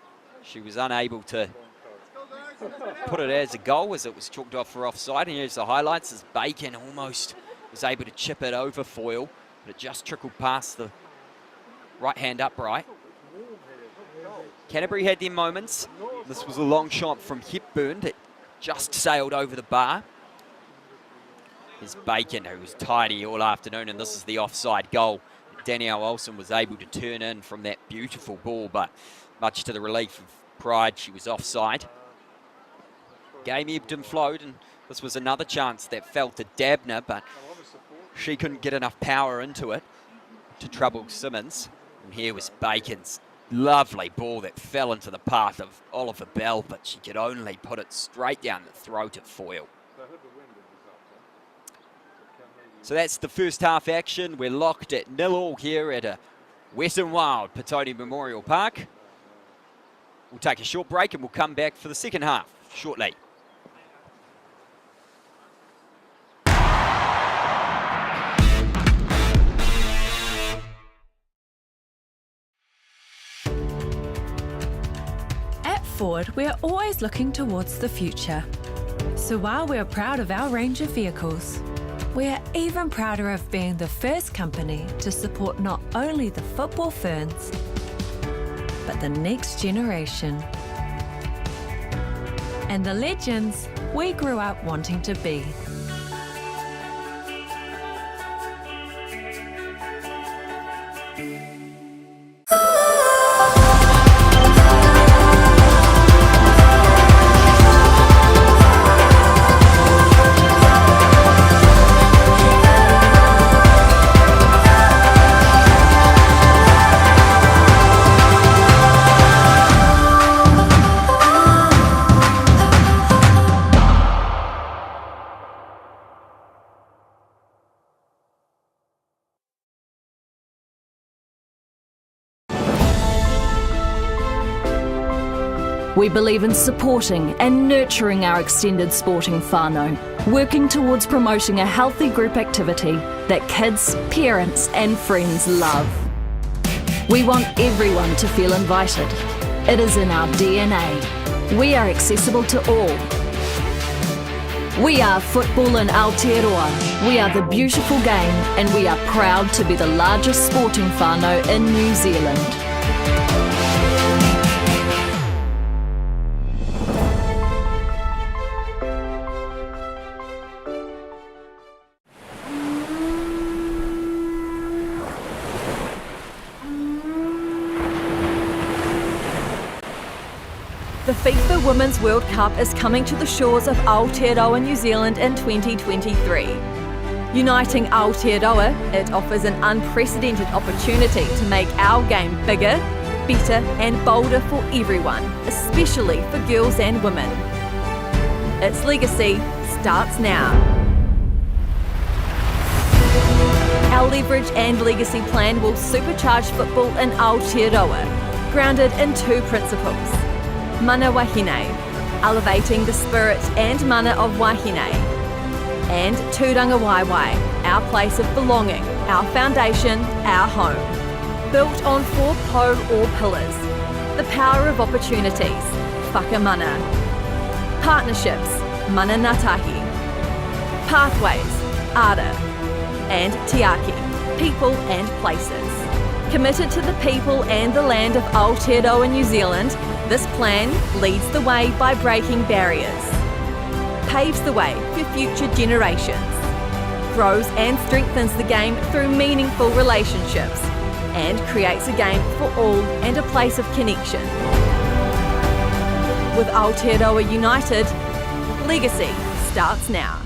she was unable to put it as a goal, as it was chalked off for offside. And here's the highlights, as Bacon almost was able to chip it over Foyle, but it just trickled past the right-hand upright. Canterbury had their moments. This was a long shot from Hepburn that just sailed over the bar. Here's Bacon, who was tidy all afternoon, and this is the offside goal. Danielle Olsen was able to turn in from that beautiful ball, but much to the relief of Pride, she was offside. Game ebbed and flowed, and this was another chance that fell to Dabner, but she couldn't get enough power into it to trouble Simmons. And here was Bacon's lovely ball that fell into the path of Oliver Bell, but she could only put it straight down the throat of Foyle. So that's the first half action. We're locked at 0-0 here at a Wet and Wild Petone Memorial Park. We'll take a short break and we'll come back for the second half shortly. At Ford, we're always looking towards the future. So while we're proud of our range of vehicles, we're even prouder of being the first company to support not only the football ferns, but the next generation. And the legends we grew up wanting to be. We believe in supporting and nurturing our extended sporting whānau, working towards promoting a healthy group activity that kids, parents and friends love. We want everyone to feel invited. It is in our DNA. We are accessible to all. We are football in Aotearoa. We are the beautiful game and we are proud to be the largest sporting whānau in New Zealand. The FIFA Women's World Cup is coming to the shores of Aotearoa, New Zealand in 2023. Uniting Aotearoa, it offers an unprecedented opportunity to make our game bigger, better and bolder for everyone, especially for girls and women. Its legacy starts now. Our Leverage and Legacy plan will supercharge football in Aotearoa, grounded in two principles. Mana Wahine, elevating the spirit and mana of Wahine. And Tūranga Waiwai, our place of belonging, our foundation, our home. Built on 4 po or pillars, the power of opportunities, whakamana. Partnerships, mana ngātahi. Pathways, ara. And tiaki, people and places. Committed to the people and the land of Aotearoa, New Zealand, this plan leads the way by breaking barriers, paves the way for future generations, grows and strengthens the game through meaningful relationships, and creates a game for all and a place of connection. With Aotearoa united, legacy starts now.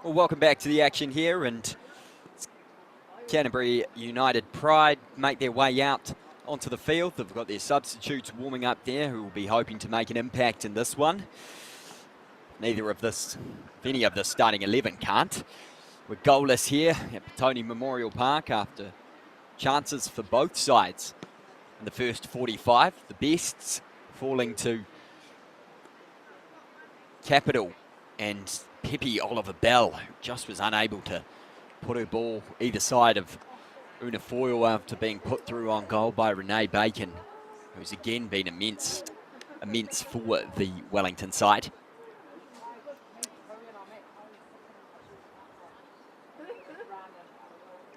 Well, welcome back to the action here, and Canterbury United Pride make their way out onto the field. They've got their substitutes warming up there who will be hoping to make an impact in this one. Neither of this, if any of this starting 11 can't. We're goalless here at Petone Memorial Park after chances for both sides in the first 45. The bests falling to Capital and Pepe Oliver Bell, who just was unable to put her ball either side of Una Foyle after being put through on goal by Renee Bacon, who's again been immense for the Wellington side.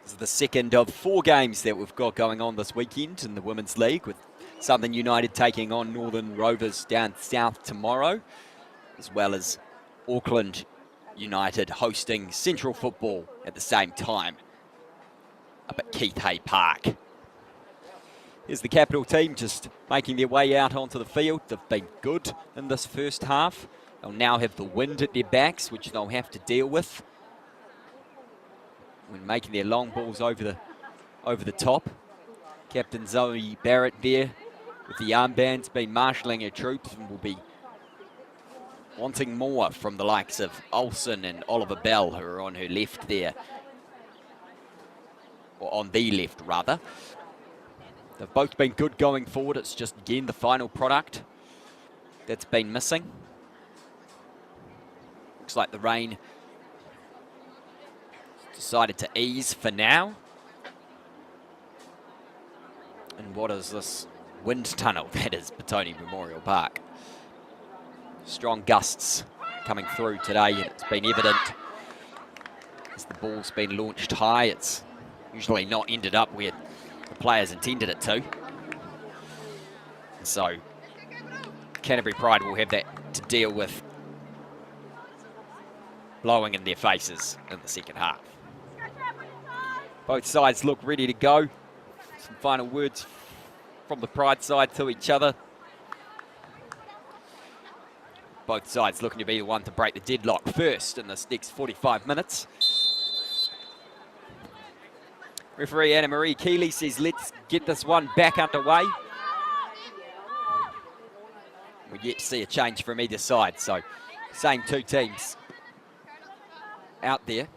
This is the second of 4 games that we've got going on this weekend in the Women's League, with Southern United taking on Northern Rovers down south tomorrow, as well as Auckland United hosting Central Football at the same time up at Keith Hay Park. Here's the Capital team just making their way out onto the field. They've been good in this first half. They'll now have the wind at their backs, which they'll have to deal with when making their long balls over the top. Captain Zoe Barrett there with the armbands, been marshalling her troops and will be wanting more from the likes of Olsen and Oliver Bell, who are on her left there. Or on the left, rather. They've both been good going forward. It's just, again, the final product that's been missing. Looks like the rain decided to ease for now. And what is this wind tunnel that is Petone Memorial Park? Strong gusts coming through today, and it's been evident as the ball's been launched high. It's usually not ended up where the players intended it to. And so Canterbury Pride will have that to deal with blowing in their faces in the second half. Both sides look ready to go. Some final words from the Pride side to each other. Both sides looking to be the one to break the deadlock first in this next 45 minutes. Referee Anna Marie Keeley says, let's get this one back underway. We're yet to see a change from either side, so same 2 teams out there.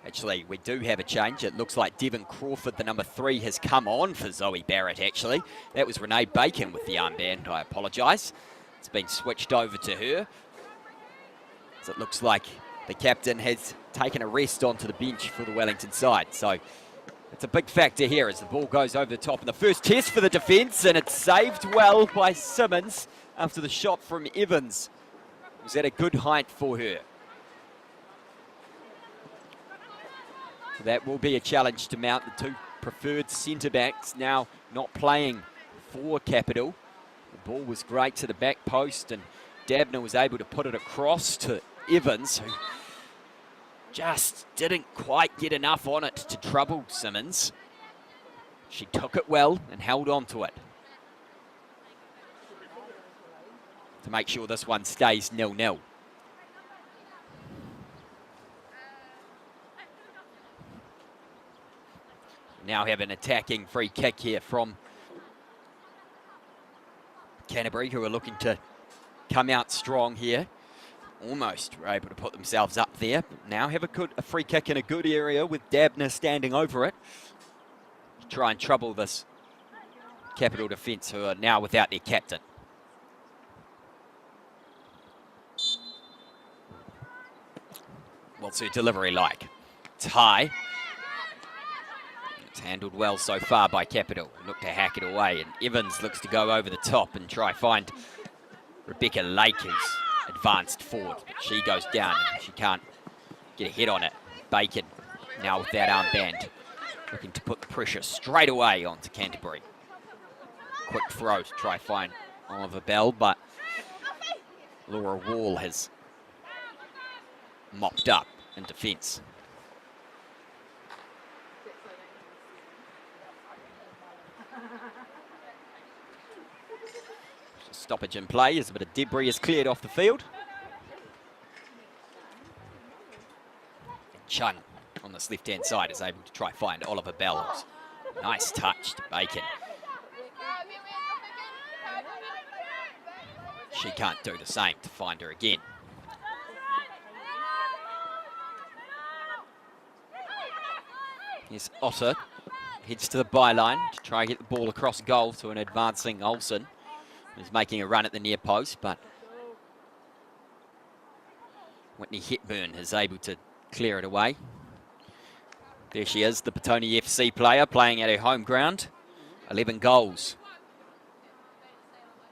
Actually, we do have a change. It looks like Devon Crawford, the number 3, has come on for Zoe Barrett, actually. That was Renee Bacon with the armband. I apologise. It's been switched over to her. So it looks like the captain has taken a rest onto the bench for the Wellington side. So it's a big factor here as the ball goes over the top. And the first test for the defence, and it's saved well by Simmons after the shot from Evans. It was at a good height for her. So that will be a challenge to mount. The 2 preferred centre-backs now not playing for Capital. The ball was great to the back post, and Dabner was able to put it across to Evans, who just didn't quite get enough on it to trouble Simmons. She took it well and held on to it to make sure this one stays 0-0. Now have an attacking free kick here from Canterbury, who are looking to come out strong here. Almost were able to put themselves up there. But now have a free kick in a good area with Dabner standing over it to try and trouble this Capital defence, who are now without their captain. What's her delivery like? It's high. It's handled well so far by Capital. Look to hack it away, and Evans looks to go over the top and try find Rebecca Lake, who's advanced forward, but she goes down and she can't get a hit on it. Bacon now with that armband, looking to put the pressure straight away onto Canterbury. Quick throw to try find Oliver Bell, but Laura Wall has mopped up in defence. Stoppage in play as a bit of debris is cleared off the field. Chung on this left-hand side is able to try find Oliver Bell. Nice touch to Bacon. She can't do the same to find her again. Here's Otter, heads to the byline to try and get the ball across goal to an advancing Olsen, who's making a run at the near post, but Whitney Hepburn is able to clear it away. There she is, the Petone FC player playing at her home ground. 11 goals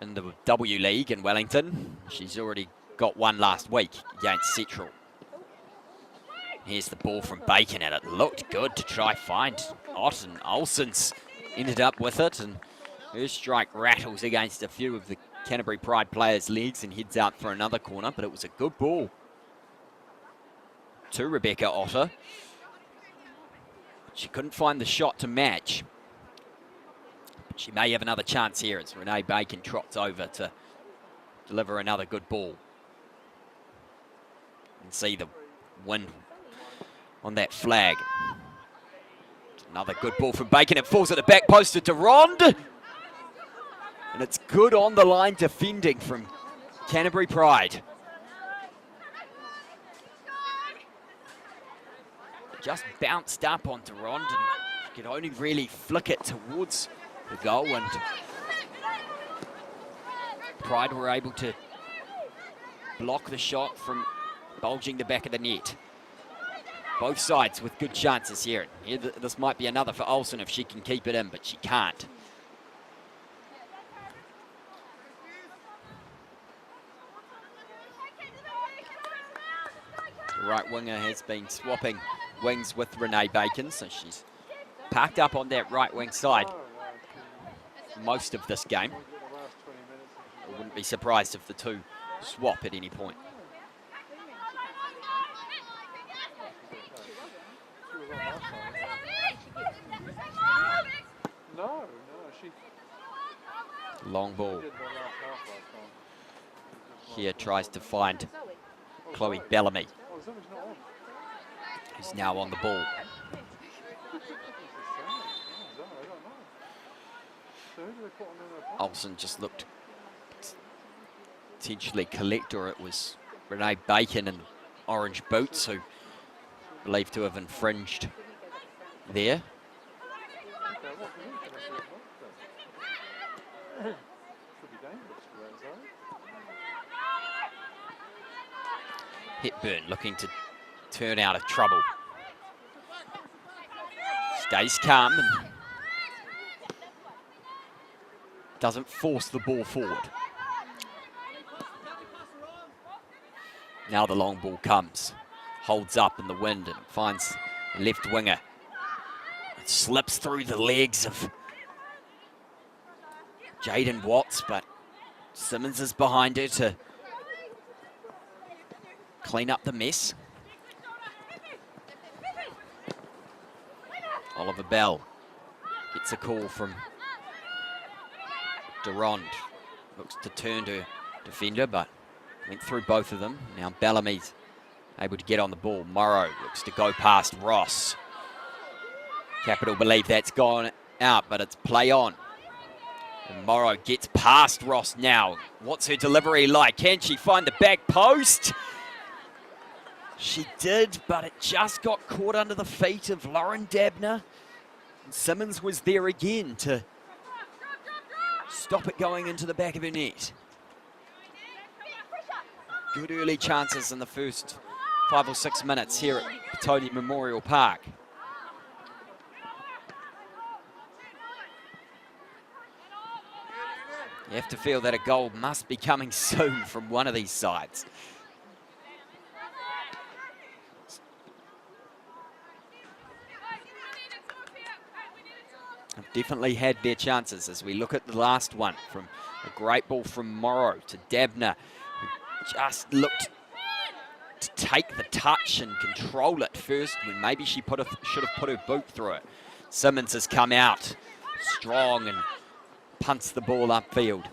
in the W League in Wellington. She's already got one last week against Central. Here's the ball from Bacon, and it looked good to try find Ott, and Olsen's ended up with it, and her strike rattles against a few of the Canterbury Pride players' legs and heads out for another corner, but it was a good ball to Rebecca Otter. She couldn't find the shot to match. She may have another chance here as Renee Bacon trots over to deliver another good ball. And see the wind on that flag. Another good ball from Bacon. It falls at the back post to Durand. And it's good on the line defending from Canterbury Pride. Just bounced up on Durand and could only really flick it towards the goal, and Pride were able to block the shot from bulging the back of the net. Both sides with good chances here. This might be another for Olsen if she can keep it in, but she can't. The right winger has been swapping wings with Renee Bacon, so she's parked up on that right wing side most of this game. I wouldn't be surprised if the two swap at any point. Long ball. Here tries to find Chloe Bellamy, who's now on the ball. Olsen just looked potentially collector. It was Renee Bacon in orange boots who believed to have infringed there. Hepburn looking to turn out of trouble. Stays calm and doesn't force the ball forward. Now the long ball comes, holds up in the wind and finds the left winger. It slips through the legs of Jaden Watts, but Simmons is behind her to clean up the mess. Oliver Bell gets a call from Durand. Looks to turn to defender, but went through both of them. Now Bellamy's able to get on the ball. Morrow looks to go past Ross. Capital believe that's gone out, but it's play on. And Morrow gets past Ross now. What's her delivery like? Can she find the back post? She did, but it just got caught under the feet of Lauren Dabner. And Simmons was there again to stop it going into the back of her net. Good early chances in the first 5 or 6 minutes here at Petone Memorial Park. You have to feel that a goal must be coming soon from one of these sides. Have definitely had their chances as we look at the last one from a great ball from Morrow to Dabner, who just looked to take the touch and control it first when maybe she should have put her boot through it. Simmons has come out strong and punts the ball upfield.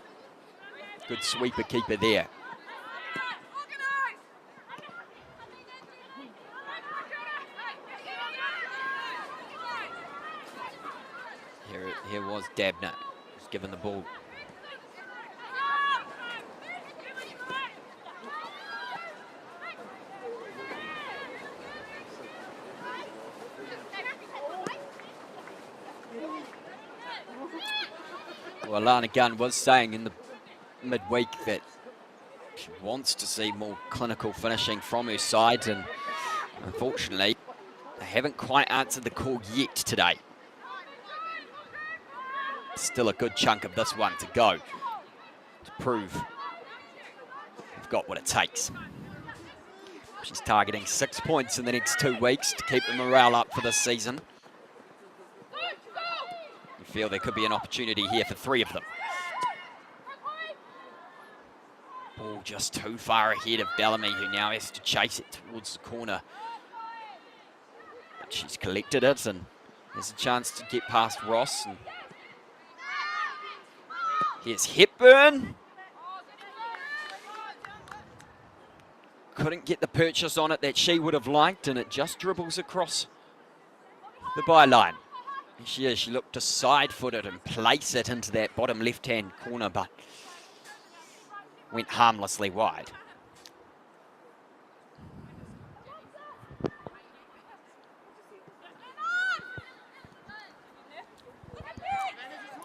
Good sweeper keeper there. Here was Dabner, who's given the ball. Well, Alana Gunn was saying in the midweek that she wants to see more clinical finishing from her side, and unfortunately, they haven't quite answered the call yet today. Still a good chunk of this one to go to prove they've got what it takes. She's targeting 6 points in the next 2 weeks to keep the morale up for this season. We feel there could be an opportunity here for 3 of them. Ball just too far ahead of Bellamy, who now has to chase it towards the corner. But she's collected it and has a chance to get past Ross. And here's Hepburn. Couldn't get the purchase on it that she would have liked, and it just dribbles across the byline. She looked to side-foot it and place it into that bottom left-hand corner, but went harmlessly wide.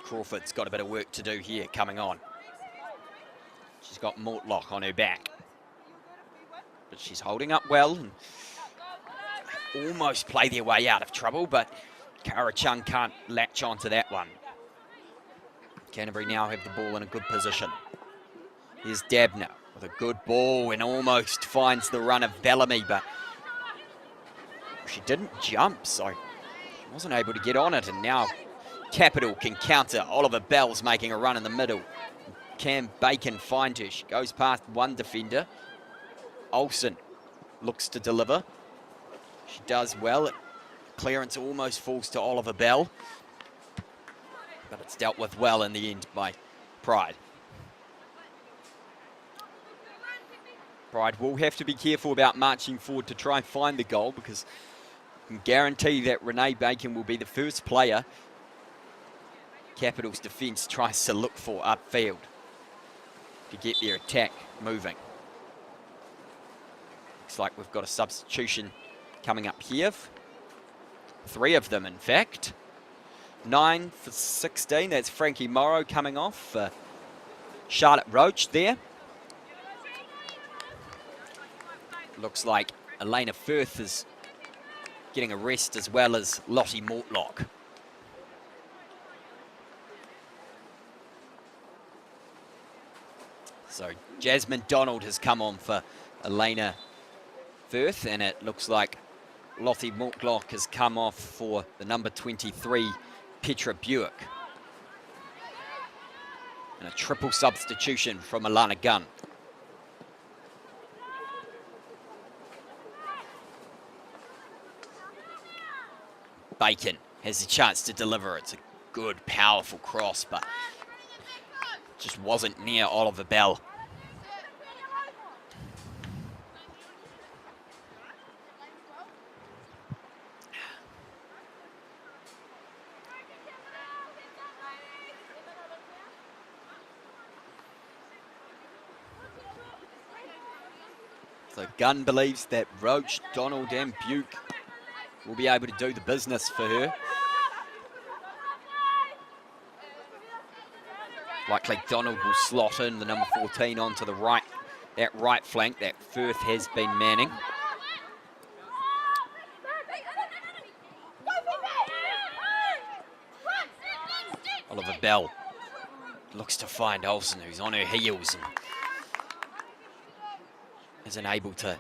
Crawford's got a bit of work to do here coming on. She's got Mortlock on her back. But she's holding up well and almost play their way out of trouble, but Kara Chung can't latch onto that one. Canterbury now have the ball in a good position. Here's Dabner with a good ball and almost finds the run of Bellamy, but she didn't jump, so she wasn't able to get on it. And now Capital can counter. Oliver Bell's making a run in the middle. Can Bacon find her? She goes past one defender. Olsen looks to deliver. She does well. Clearance almost falls to Oliver Bell, but it's dealt with well in the end by Pride. Pride will have to be careful about marching forward to try and find the goal, because I can guarantee that Renee Bacon will be the first player Capital's defence tries to look for upfield to get their attack moving. Looks like we've got a substitution coming up here. 3 of them, in fact. 9 for 16. That's Frankie Morrow coming off. Charlotte Roach there. Looks like Elena Firth is getting a rest, as well as Lottie Mortlock. So Jasmine Donald has come on for Elena Firth, and it looks like Lottie Mortlock has come off for the number 23, Petra Buick. And a triple substitution from Alana Gunn. Bacon has a chance to deliver. It's a good, powerful cross, but just wasn't near Oliver Bell. So Gunn believes that Roach, Donald and Buke will be able to do the business for her. Likely Donald will slot in the number 14 onto the right, that right flank that Firth has been manning. Oliver Bell looks to find Olsen, who's on her heels and isn't able to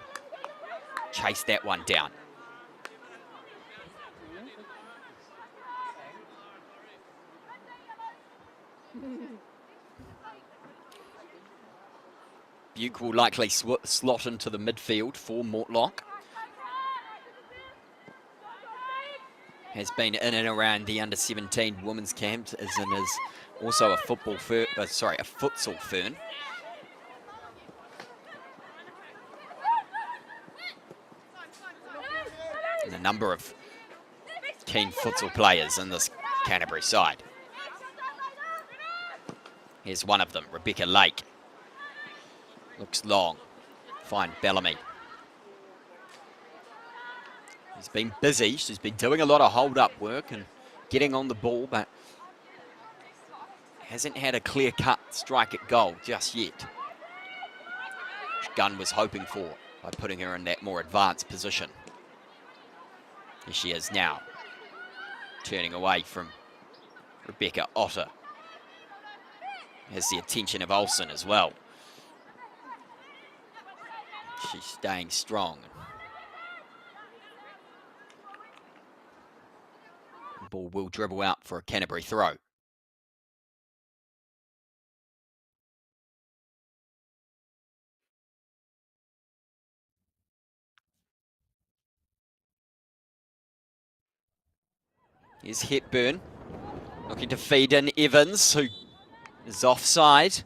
chase that one down. Buke will likely slot into the midfield for Mortlock. Has been in and around the under-17 women's camp, as in is also a futsal fern. number of keen futsal players in this Canterbury side. Here's one of them, Rebecca Lake. Looks long. Fine Bellamy. She's been busy. She's been doing a lot of hold-up work and getting on the ball, but hasn't had a clear-cut strike at goal just yet, which Gunn was hoping for by putting her in that more advanced position. Here she is now, turning away from Rebecca Otter. Has the attention of Olsen as well. She's staying strong. The ball will dribble out for a Canterbury throw. Here's Hepburn, looking to feed in Evans, who is offside.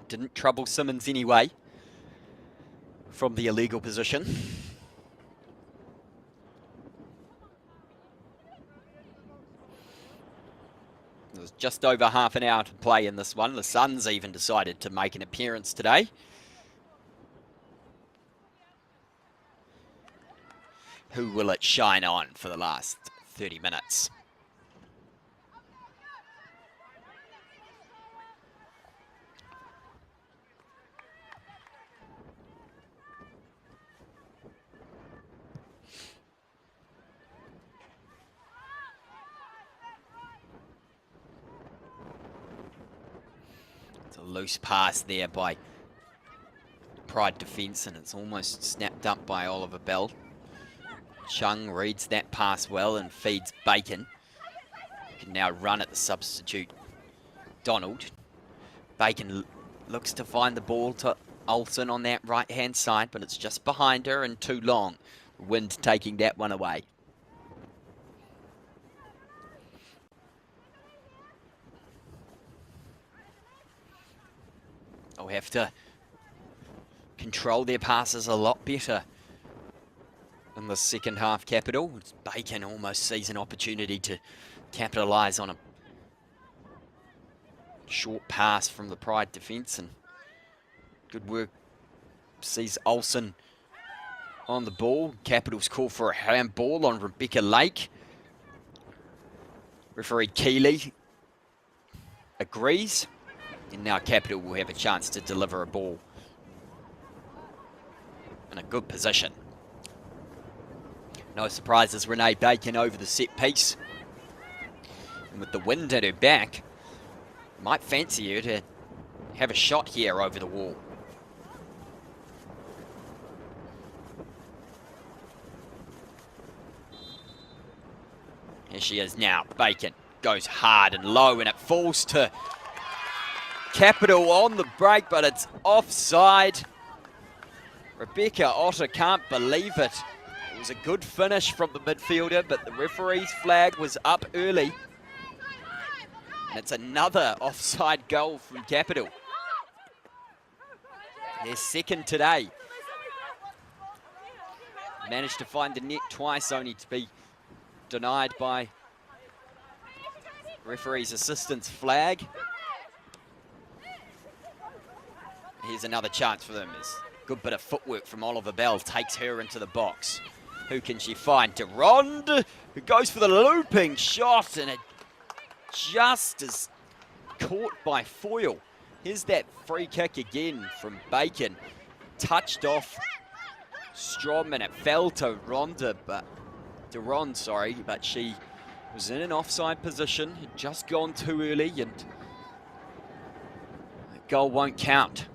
Didn't trouble Simmons anyway from the illegal position. There's just over half an hour to play in this one. The Suns even decided to make an appearance today. Who will it shine on for the last 30 minutes? It's a loose pass there by Pride defence, and it's almost snapped up by Oliver Bell. Chung reads that pass well and feeds Bacon. Can now run at the substitute Donald. Bacon looks to find the ball to Olsen on that right-hand side, but it's just behind her and too long. Wind taking that one away. They'll have to control their passes a lot better in the second half, Capital. Bacon almost sees an opportunity to capitalise on a short pass from the Pride defence, and good work sees Olsen on the ball. Capital's call for a handball on Rebecca Lake. Referee Keeley agrees, and now Capital will have a chance to deliver a ball in a good position. No surprises, Renee Bacon over the set piece. And with the wind at her back, might fancy her to have a shot here over the wall. Here she is now. Bacon goes hard and low, and it falls to Capital on the break, but it's offside. Rebecca Otter can't believe it. It was a good finish from the midfielder, but the referee's flag was up early. And it's another offside goal from Capital. Their second today. Managed to find the net twice, only to be denied by referee's assistant's flag. Here's another chance for them. As good bit of footwork from Oliver Bell takes her into the box. Who can she find? Durand, who goes for the looping shot, and it just is caught by Foyle. Here's that free kick again from Bacon. Touched off Strom, and it fell to Durand, but she was in an offside position, had just gone too early, and the goal won't count.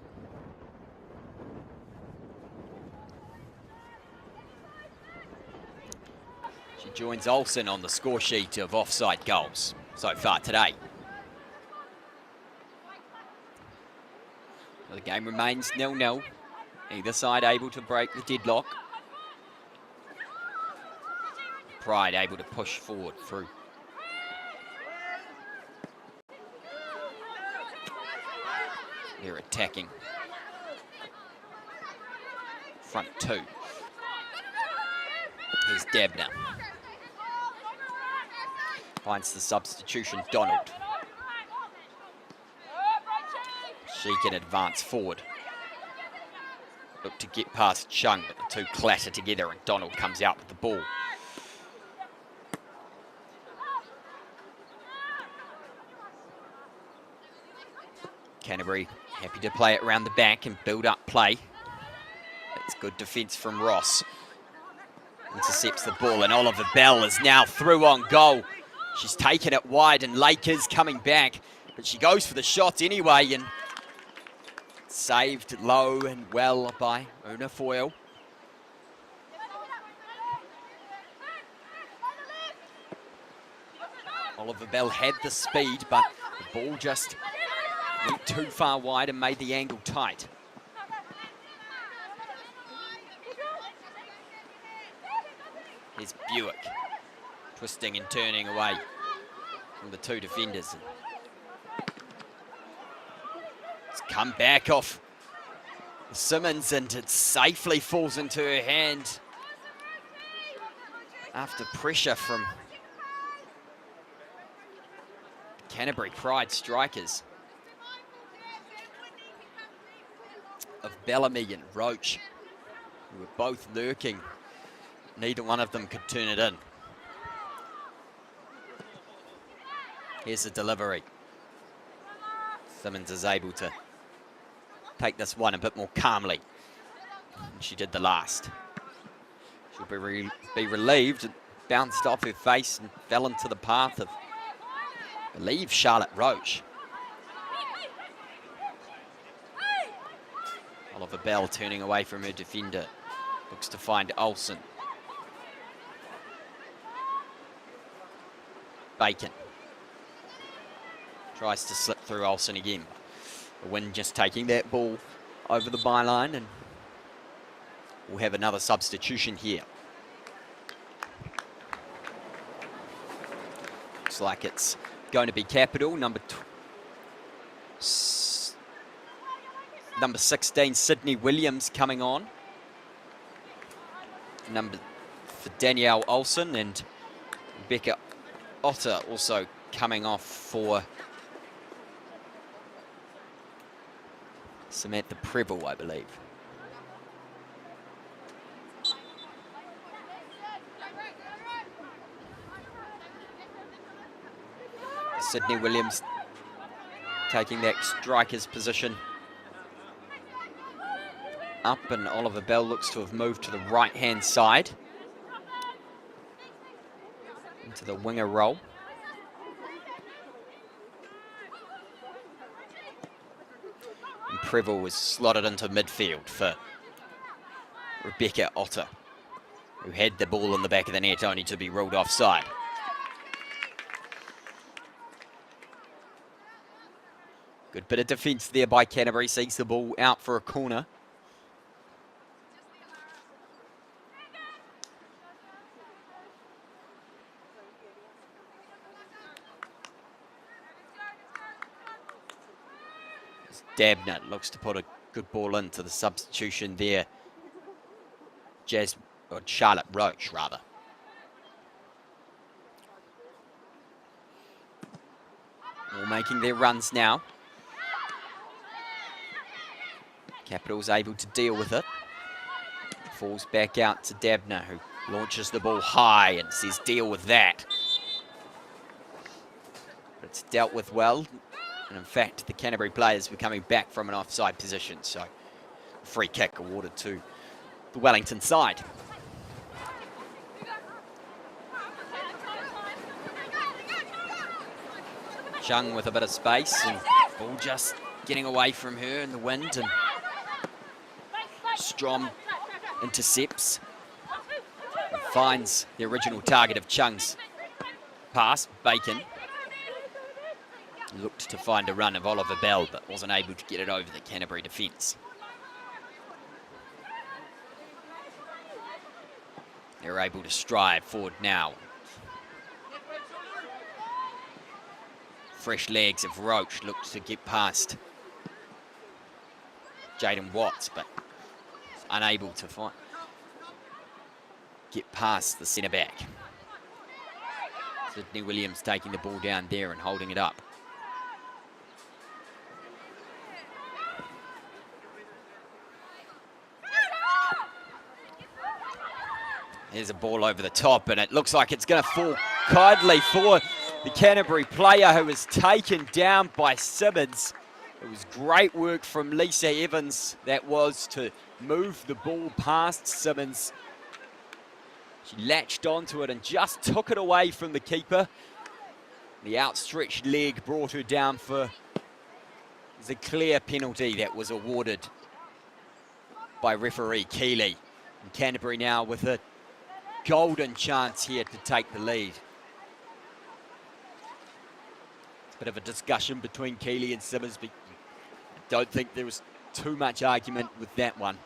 She joins Olsen on the score sheet of offside goals so far today. The game remains 0-0. Either side able to break the deadlock. Pride able to push forward through. They're attacking. Front two. Here's Dabner. Finds the substitution, Donald. She can advance forward. Look to get past Chung, but the two clatter together and Donald comes out with the ball. Canterbury happy to play it around the back and build up play. It's good defence from Ross. Intercepts the ball and Oliver Bell is now through on goal. She's taken it wide and Lake is coming back, but she goes for the shot anyway and saved low and well by Una Foyle. Oliver Bell had the speed, but the ball just went too far wide and made the angle tight. Here's Buick, twisting and turning away from the two defenders. It's come back off Simmons and it safely falls into her hand after pressure from Canterbury Pride strikers of Bellamy and Roach, who were both lurking. Neither one of them could turn it in. Here's the delivery. Simmons is able to take this one a bit more calmly. She did the last. She'll be relieved. It bounced off her face and fell into the path of, I believe, Charlotte Roach. Oliver Bell turning away from her defender. Looks to find Olsen. Bacon. Tries to slip through Olsen again. The wind just taking that ball over the byline, and we'll have another substitution here. Looks like it's going to be Capital. Number 16, Sydney Williams coming on. Number for Danielle Olsen, and Rebecca Otter also coming off for Samantha Preble, I believe. Sydney Williams taking that striker's position up, and Oliver Bell looks to have moved to the right-hand side into the winger role. And Preble was slotted into midfield for Rebecca Otter, who had the ball in the back of the net only to be ruled offside. Good bit of defence there by Canterbury, sees the ball out for a corner. Dabner looks to put a good ball into the substitution there. Charlotte Roach, rather. All making their runs now. Capital's able to deal with it. Falls back out to Dabner, who launches the ball high and says, deal with that. But it's dealt with well. And in fact, the Canterbury players were coming back from an offside position, so free kick awarded to the Wellington side. Chung with a bit of space, and ball just getting away from her in the wind, and Strom intercepts and finds the original target of Chung's pass, Bacon. Looked to find a run of Oliver Bell, but wasn't able to get it over the Canterbury defence. They're able to stride forward now. Fresh legs of Roach looked to get past Jaden Watts, but unable to get past the centre back. Sydney Williams taking the ball down there and holding it up. Here's a ball over the top, and it looks like it's going to fall kindly for the Canterbury player who was taken down by Simmons. It was great work from Lisa Evans, that was, to move the ball past Simmons. She latched onto it and just took it away from the keeper. The outstretched leg brought her down for the clear penalty that was awarded by referee Keeley. And Canterbury now with a golden chance here to take the lead. It's a bit of a discussion between Keeley and Simmons, but I don't think there was too much argument with that one.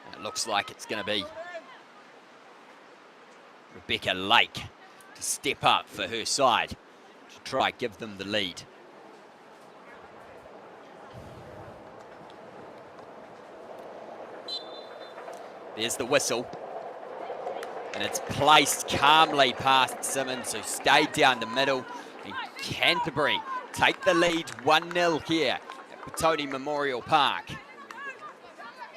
And it looks like it's going to be Rebecca Lake to step up for her side to try give them the lead. There's the whistle. And it's placed calmly past Simmons, who stayed down the middle. And Canterbury take the lead 1-0 here at Petone Memorial Park.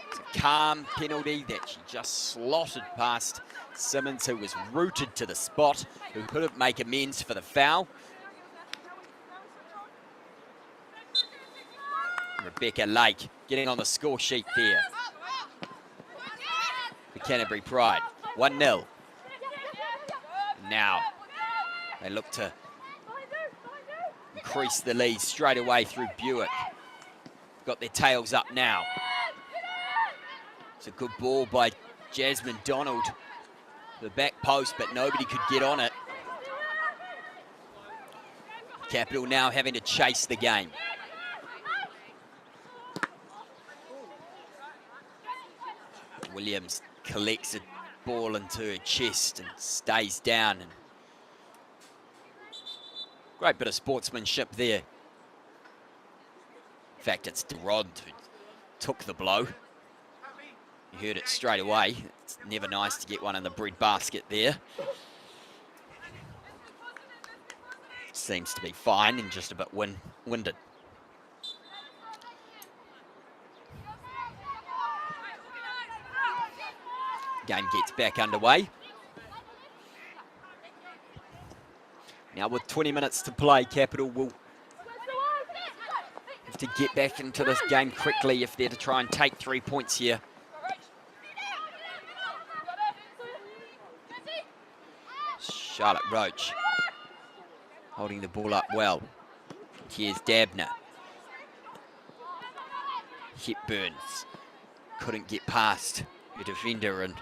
It's a calm penalty that she just slotted past Simmons, who was rooted to the spot, who couldn't make amends for the foul. Rebecca Lake getting on the score sheet there. The Canterbury Pride. 1-0. Now they look to increase the lead straight away through Buick. Got their tails up now. It's a good ball by Jasmine Donald. The back post, but nobody could get on it. Capital now having to chase the game. Williams collects it. Ball into her chest and stays down. And great bit of sportsmanship there. In fact, it's Durand who took the blow. You heard it straight away. It's never nice to get one in the bread basket there. Seems to be fine and just a bit winded. Game gets back underway. Now with 20 minutes to play, Capital will have to get back into this game quickly if they're to try and take 3 points here. Charlotte Roach holding the ball up well. Here's Dabner. Hepburns couldn't get past the defender, and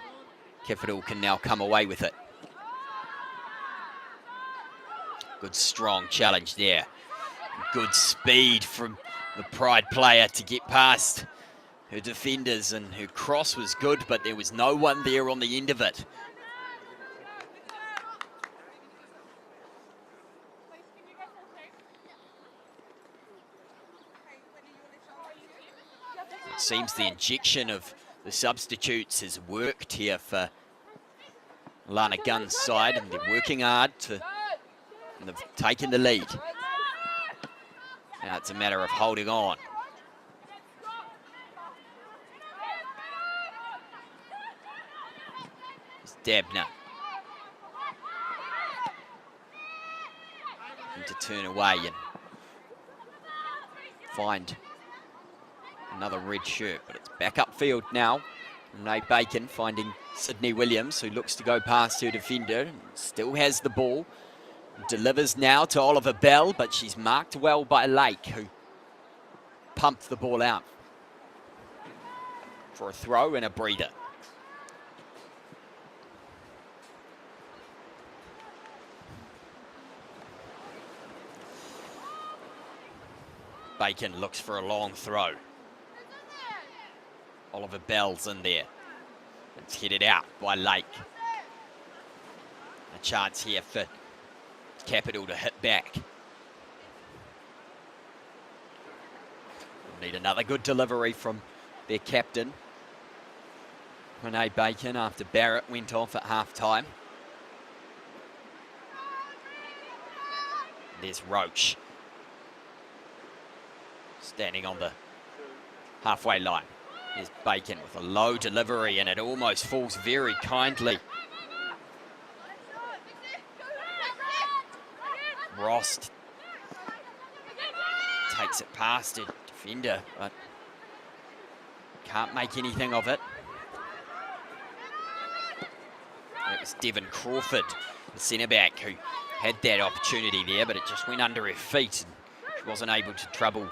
Capital can now come away with it. Good strong challenge there. Good speed from the Pride player to get past her defenders, and her cross was good, but there was no one there on the end of it. It seems the injection of the substitutes has worked here for Lana Gunn's side, and they're working hard and they've taken the lead. Now it's a matter of holding on. It's Dabner. Looking to turn away and find another red shirt, but it's back upfield now. Renee Bacon finding Sydney Williams, who looks to go past her defender, still has the ball. Delivers now to Oliver Bell, but she's marked well by Lake, who pumped the ball out for a throw and a breather. Bacon looks for a long throw. Oliver Bell's in there. It's headed out by Lake. A chance here for Capital to hit back. Need another good delivery from their captain. Renee Bacon after Barrett went off at half-time. There's Roach standing on the halfway line. There's Bacon with a low delivery, and it almost falls very kindly. Rost takes it past a defender, but can't make anything of it. It was Devon Crawford, the centre-back, who had that opportunity there, but it just went under her feet, and she wasn't able to trouble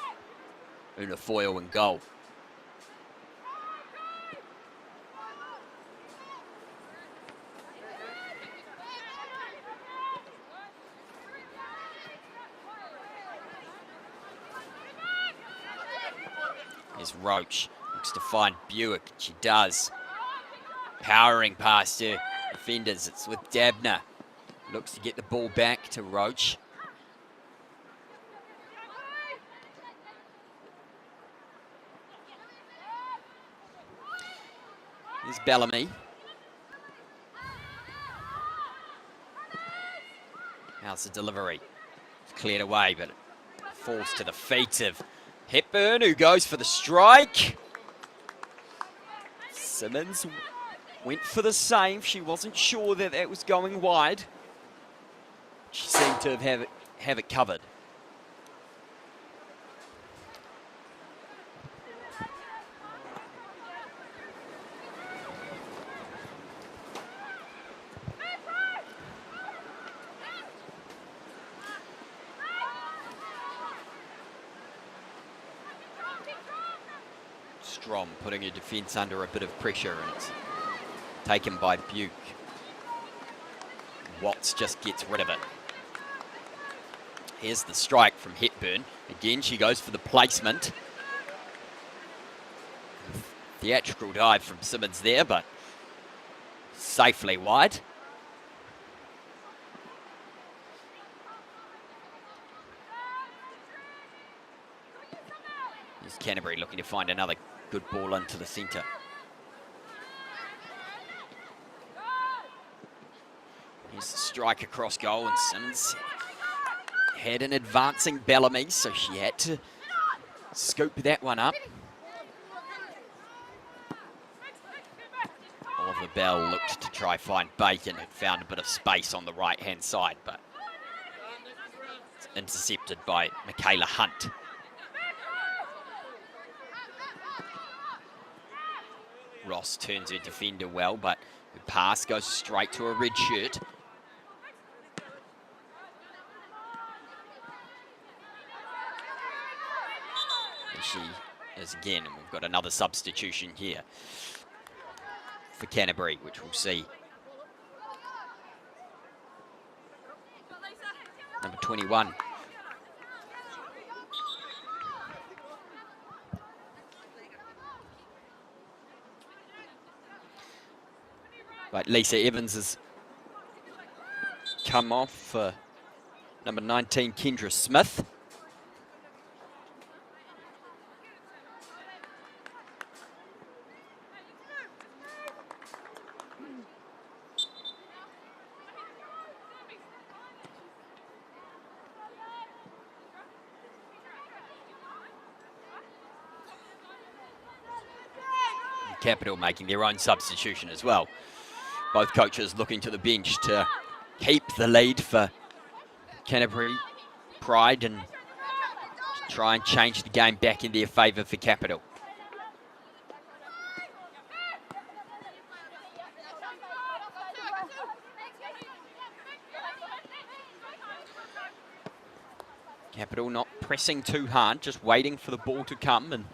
Una Foyle in goal. There's Roach, looks to find Buick, she does. Powering past her defenders, it's with Dabner. Looks to get the ball back to Roach. Here's Bellamy. How's the delivery? It's cleared away, but it falls to the feet of Hepburn, who goes for the strike. Simmons went for the save. She wasn't sure that that was going wide. She seemed to have it covered. Strom putting her defence under a bit of pressure, and it's taken by Buke. Watts just gets rid of it. Here's the strike from Hepburn. Again, she goes for the placement. Theatrical dive from Simmons there, but safely wide. Here's Canterbury looking to find another good ball into the centre. Here's the strike across goal, and Simmons had an advancing Bellamy, so she had to scoop that one up. Oliver Bell looked to try find Bacon, and found a bit of space on the right-hand side, but it's intercepted by Michaela Hunt. Ross turns her defender well, but her pass goes straight to a red shirt. And she is again, and we've got another substitution here for Canterbury, which we'll see. Number 21. Right, Lisa Evans has come off for number 19, Kendra Smith. Capital making their own substitution as well. Both coaches looking to the bench to keep the lead for Canterbury Pride and try and change the game back in their favour for Capital. Capital not pressing too hard, just waiting for the ball to come and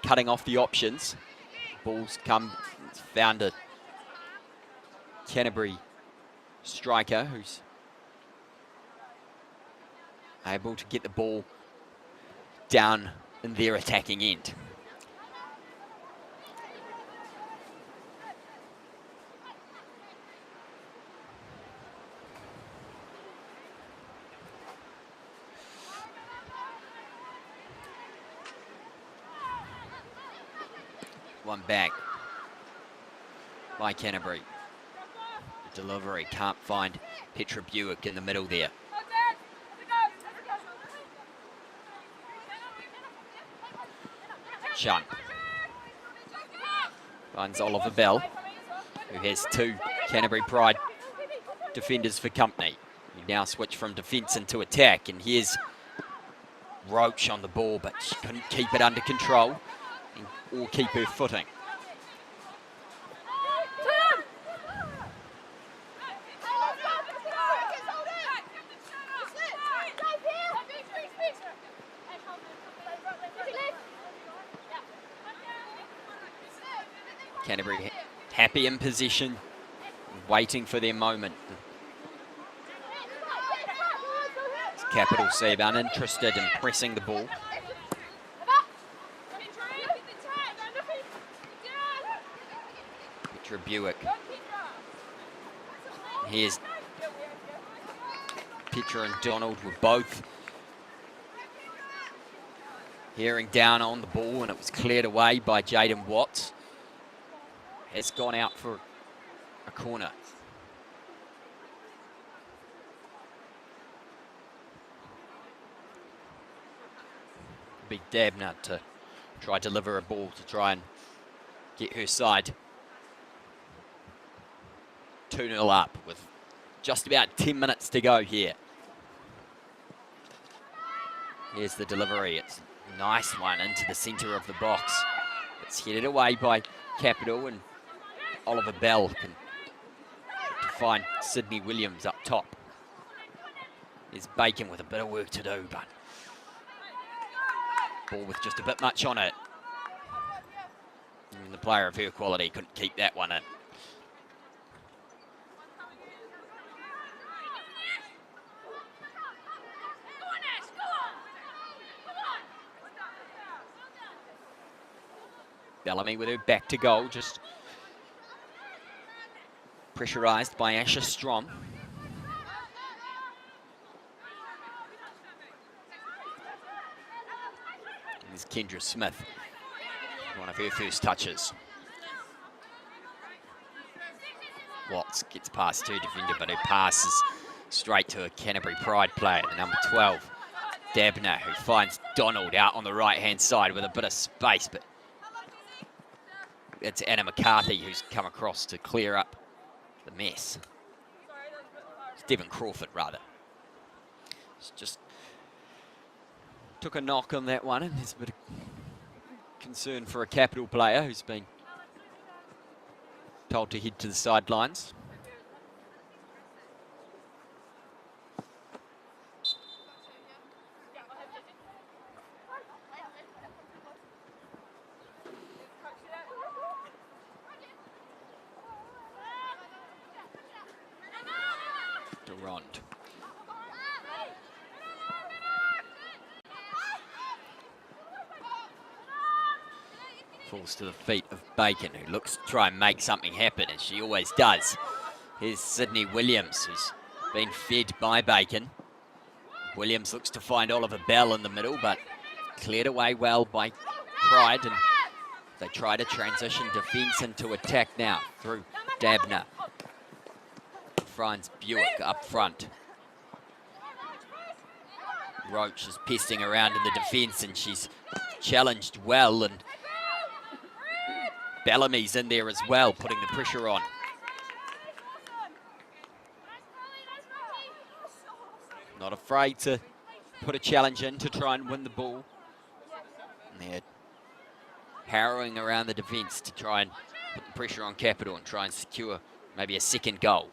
cutting off the options. Ball's come, it's found a Canterbury striker who's able to get the ball down in their attacking end. One back. by Canterbury. The delivery can't find Petra Buick in the middle there. Shun finds Oliver Bell, who has two Canterbury Pride defenders for company. You now switch from defence into attack, and here's Roach on the ball, but she couldn't keep it under control or keep her footing. Canterbury happy in possession, waiting for their moment. Capital Save uninterested in pressing the ball. Petra Buick. Here's Petra and Donald were both hearing down on the ball, and it was cleared away by Jaden Watts. Has gone out for a corner. Big Dabner to try to deliver a ball to try and get her side 2-0 up with just about 10 minutes to go here. Here's the delivery. It's a nice one into the centre of the box. It's headed away by Capital, and Oliver Bell can find Sydney Williams up top. There's Bacon with a bit of work to do, but ball with just a bit much on it. And the player of her quality couldn't keep that one in. Bellamy with her back to goal, just pressurised by Asher Strom. There's Kendra Smith, one of her first touches. Watts gets past her defender, but her pass is straight to a Canterbury Pride player, number 12, Dabner, who finds Donald out on the right-hand side with a bit of space, but it's Anna McCarthy who's come across to clear up the mess. It's Devon Crawford, rather. It's just took a knock on that one, and there's a bit of concern for a Capital player who's been told to head to the sidelines. Durand. Falls to the feet of Bacon, who looks to try and make something happen, as she always does. Here's Sydney Williams, who's been fed by Bacon. Williams looks to find Oliver Bell in the middle, but cleared away well by Pride, and they try to transition defence into attack now through Dabner. Finds Buick up front. Roach is pesting around in the defence, and she's challenged well, and Bellamy's in there as well, putting the pressure on. Not afraid to put a challenge in to try and win the ball. And they're harrowing around the defence to try and put the pressure on Capital and try and secure maybe a second goal.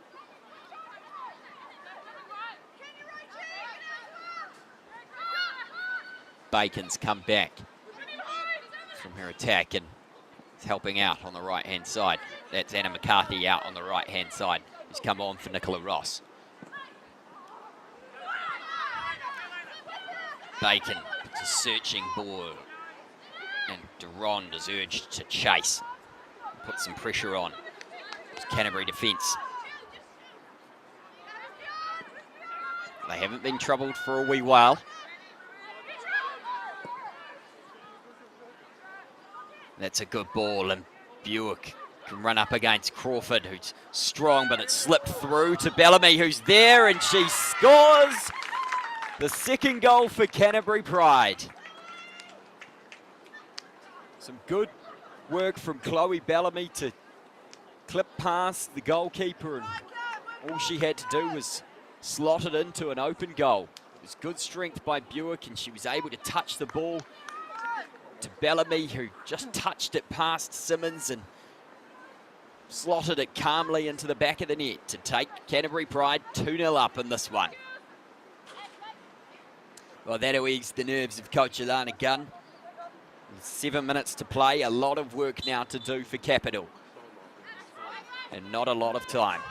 Bacon's come back from her attack and is helping out on the right-hand side. That's Anna McCarthy out on the right-hand side, who's come on for Nicola Ross. Bacon puts a searching ball, and Durand is urged to chase, put some pressure on. It's Canterbury defence. They haven't been troubled for a wee while. That's a good ball, and Buick Can run up against Crawford, who's strong, but it slipped through to Bellamy, who's there, and she scores the second goal for Canterbury Pride. Some good work from Chloe Bellamy to clip past the goalkeeper, and all she had to do was slot it into an open goal. It was good strength by Buick, and she was able to touch the ball to Bellamy, who just touched it past Simmons and slotted it calmly into the back of the net to take Canterbury Pride 2-0 up in this one. Well, that'll ease the nerves of Coach Alana Gunn. 7 minutes to play, a lot of work now to do for Capital, and not a lot of time.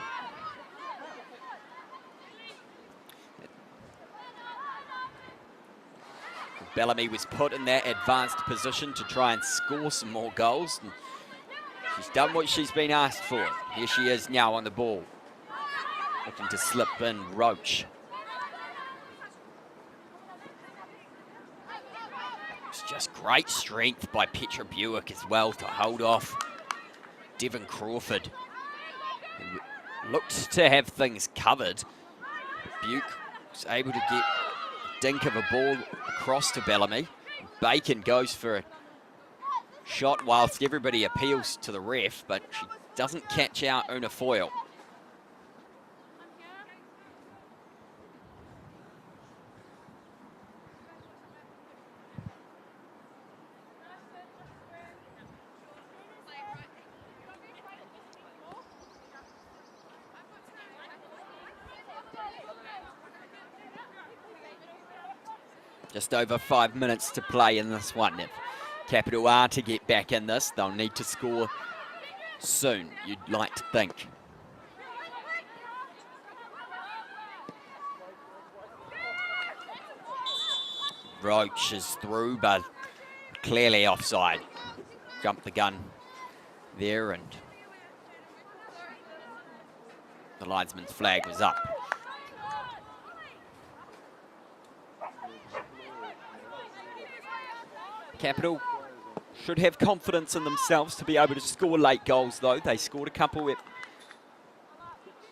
Bellamy was put in that advanced position to try and score some more goals. And she's done what she's been asked for. Here she is now on the ball, looking to slip in Roach. It's just great strength by Petra Buick as well to hold off Devon Crawford, who looked to have things covered. Buick was able to get a dink of a ball across to Bellamy. Bacon goes for a shot whilst everybody appeals to the ref, but she doesn't catch out Una Foyle. Just over 5 minutes to play in this one. If Capital are to get back in this, they'll need to score soon, you'd like to think. Roach is through, but clearly offside. Jumped the gun there, and the linesman's flag was up. Capital should have confidence in themselves to be able to score late goals, though. They scored a couple at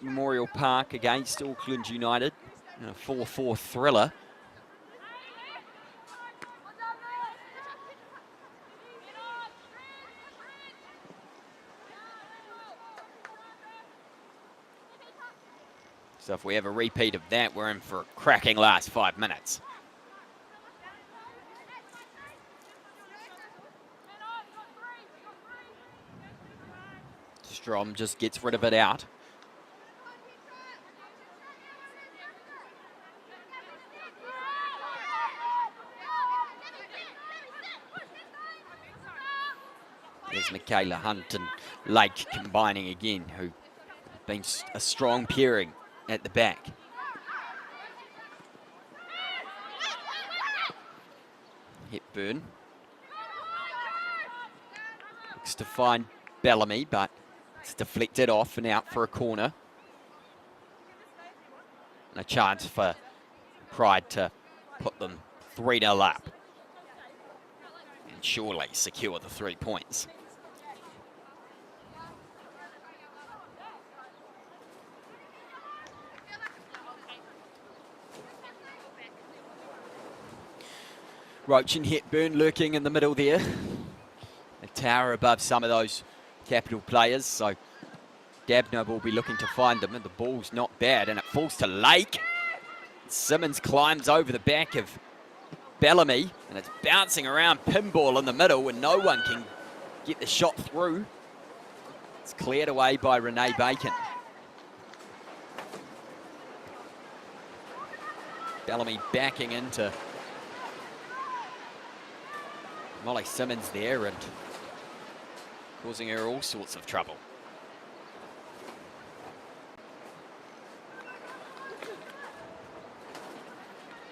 Memorial Park against Auckland United in a 4-4 thriller. So if we have a repeat of that, we're in for a cracking last 5 minutes. Strom just gets rid of it out. There's Michaela Hunt and Lake combining again, who have been a strong pairing at the back. Hepburn looks to find Bellamy, but it's deflected off and out for a corner. And a chance for Pride to put them 3-0 up and surely secure the 3 points. Roach and Hepburn lurking in the middle there. A tower above some of those Capital players, so Dabner will be looking to find them, and the ball's not bad, and it falls to Lake. Simmons climbs over the back of Bellamy, and it's bouncing around pinball in the middle, and no one can get the shot through. It's cleared away by Renee Bacon. Bellamy backing into Molly Simmons there and causing her all sorts of trouble.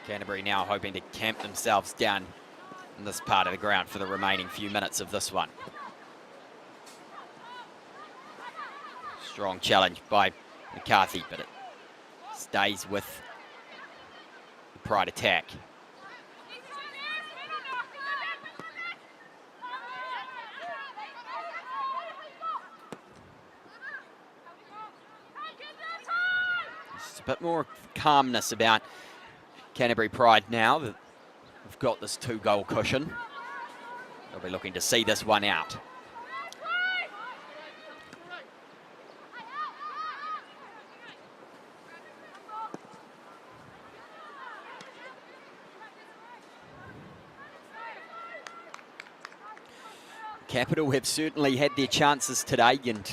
Canterbury now hoping to camp themselves down in this part of the ground for the remaining few minutes of this one. Strong challenge by McCarthy, but it stays with the Pride attack. Just a bit more calmness about Canterbury Pride now that we've got this 2-goal cushion. They'll be looking to see this one out. Capital have certainly had their chances today, and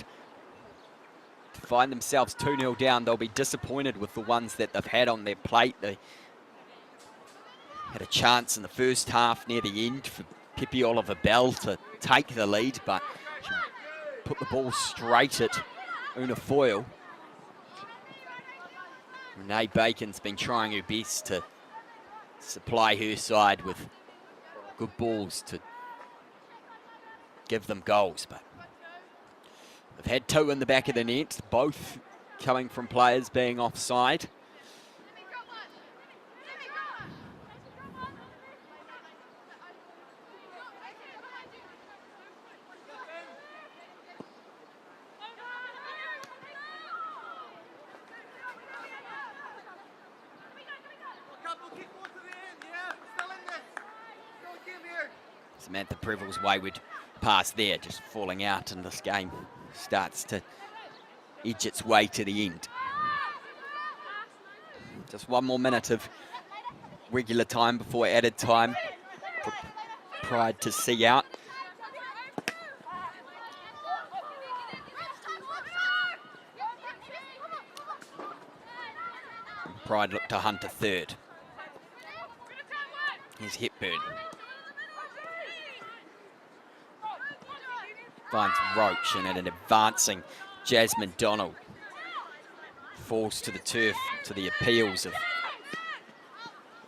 to find themselves 2-0 down, they'll be disappointed with the ones that they've had on their plate. They had a chance in the first half near the end for Pepe Oliver-Bell to take the lead, but she put the ball straight at Una Foyle. Renee Bacon's been trying her best to supply her side with good balls to give them goals, but they've had 2 in the back of the net, both coming from players being offside. Samantha Preville's wayward pass there, just falling out, and this game starts to edge its way to the end. Just 1 more minute of regular time before added time for Pride to see out. Pride look to hunt a third. Here's Hepburn. Finds Roach, and an advancing Jasmine Donald falls to the turf to the appeals of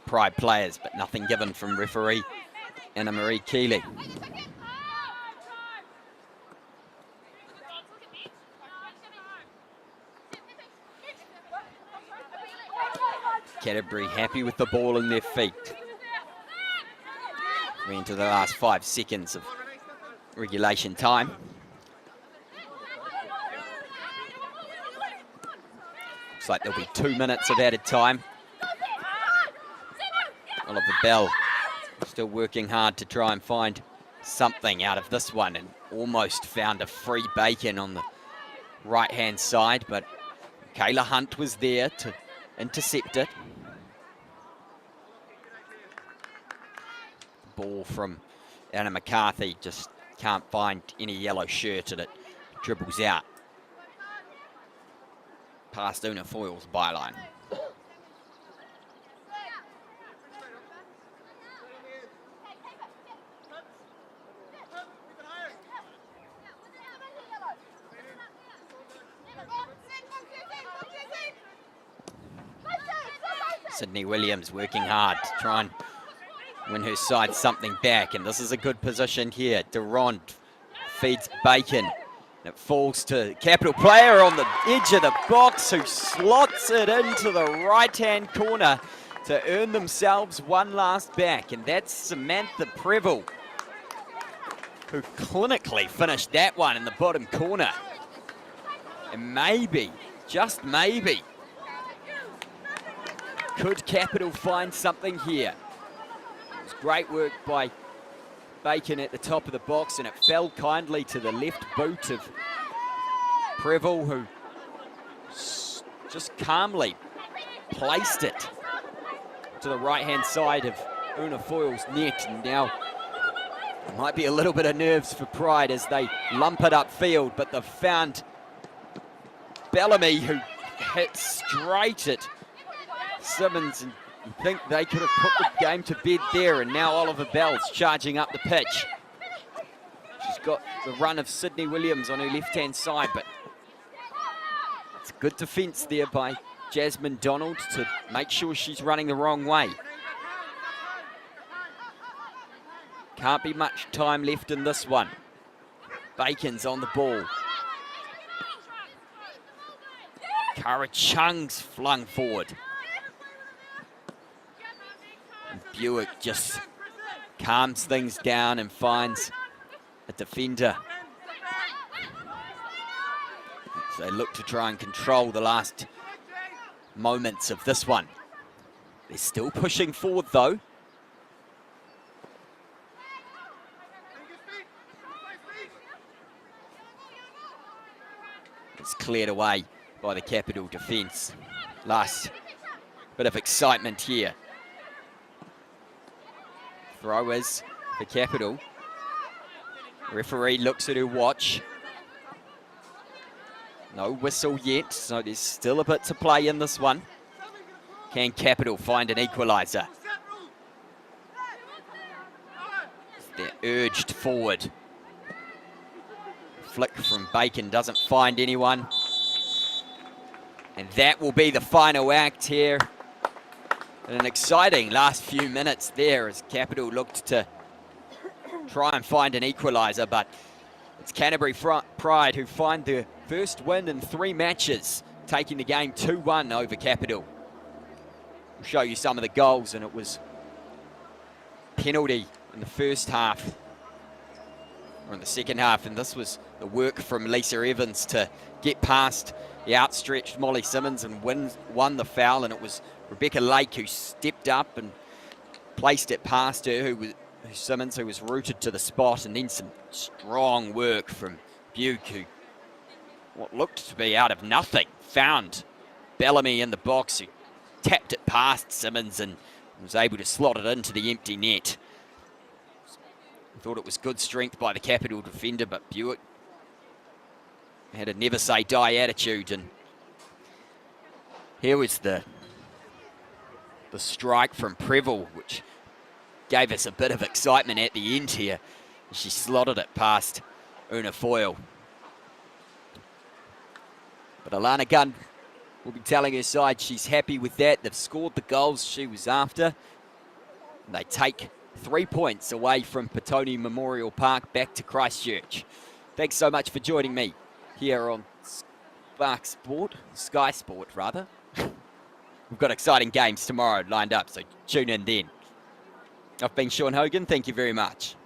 Pride players, but nothing given from referee Anna Marie Keeley. Canterbury happy with the ball in their feet. We're into the last 5 seconds of regulation time. Looks like there'll be 2 minutes of added time. Oliver Bell still working hard to try and find something out of this one, and almost found a free Bacon on the right-hand side, but Kayla Hunt was there to intercept it. Ball from Anna McCarthy, just can't find any yellow shirt, and it dribbles out past Una Foyle's byline. Sydney Williams working hard to try and win her side something back, and this is a good position here. Durand feeds Bacon, and it falls to Capital player on the edge of the box, who slots it into the right-hand corner to earn themselves one last back, and that's Samantha Preville, who clinically finished that one in the bottom corner. And maybe, just maybe, could Capital find something here? It was great work by Bacon at the top of the box, and it fell kindly to the left boot of Preville, who just calmly placed it to the right-hand side of Una Foyle's net. And now it might be a little bit of nerves for Pride as they lump it upfield, but they've found Bellamy, who hit straight at Simmons, and you think they could have put the game to bed there. And now Oliver Bell's charging up the pitch. She's got the run of Sydney Williams on her left-hand side, but it's good defence there by Jasmine Donald to make sure she's running the wrong way. Can't be much time left in this one. Bacon's on the ball. Kara Chung's flung forward. And Buick just calms things down and finds a defender. So they look to try and control the last moments of this one. They're still pushing forward though. It's cleared away by the Capital defence. Last bit of excitement here. Throw is for Capital. Referee looks at her watch. No whistle yet, so there's still a bit to play in this one. Can Capital find an equaliser? They're urged forward. Flick from Bacon doesn't find anyone. And that will be the final act here. And an exciting last few minutes there as Capital looked to try and find an equaliser, but it's Canterbury Pride who find their first win in 3 matches, taking the game 2-1 over Capital. We'll show you some of the goals, and it was penalty in the first half, or in the second half, and this was the work from Lisa Evans to get past the outstretched Molly Simmons and won the foul, and it was Rebecca Lake who stepped up and placed it past her, Simmons, who was rooted to the spot, and then some strong work from Buke, who what looked to be out of nothing found Bellamy in the box, who tapped it past Simmons and was able to slot it into the empty net. I thought it was good strength by the Capital defender, but Buick had a never say die attitude, and here was the strike from Preble, which gave us a bit of excitement at the end here. She slotted it past Una Foyle. But Alana Gunn will be telling her side she's happy with that. They've scored the goals she was after. And they take 3 points away from Petone Memorial Park back to Christchurch. Thanks so much for joining me here on Sky Sport rather. We've got exciting games tomorrow lined up, so tune in then. I've been Sean Hogan. Thank you very much.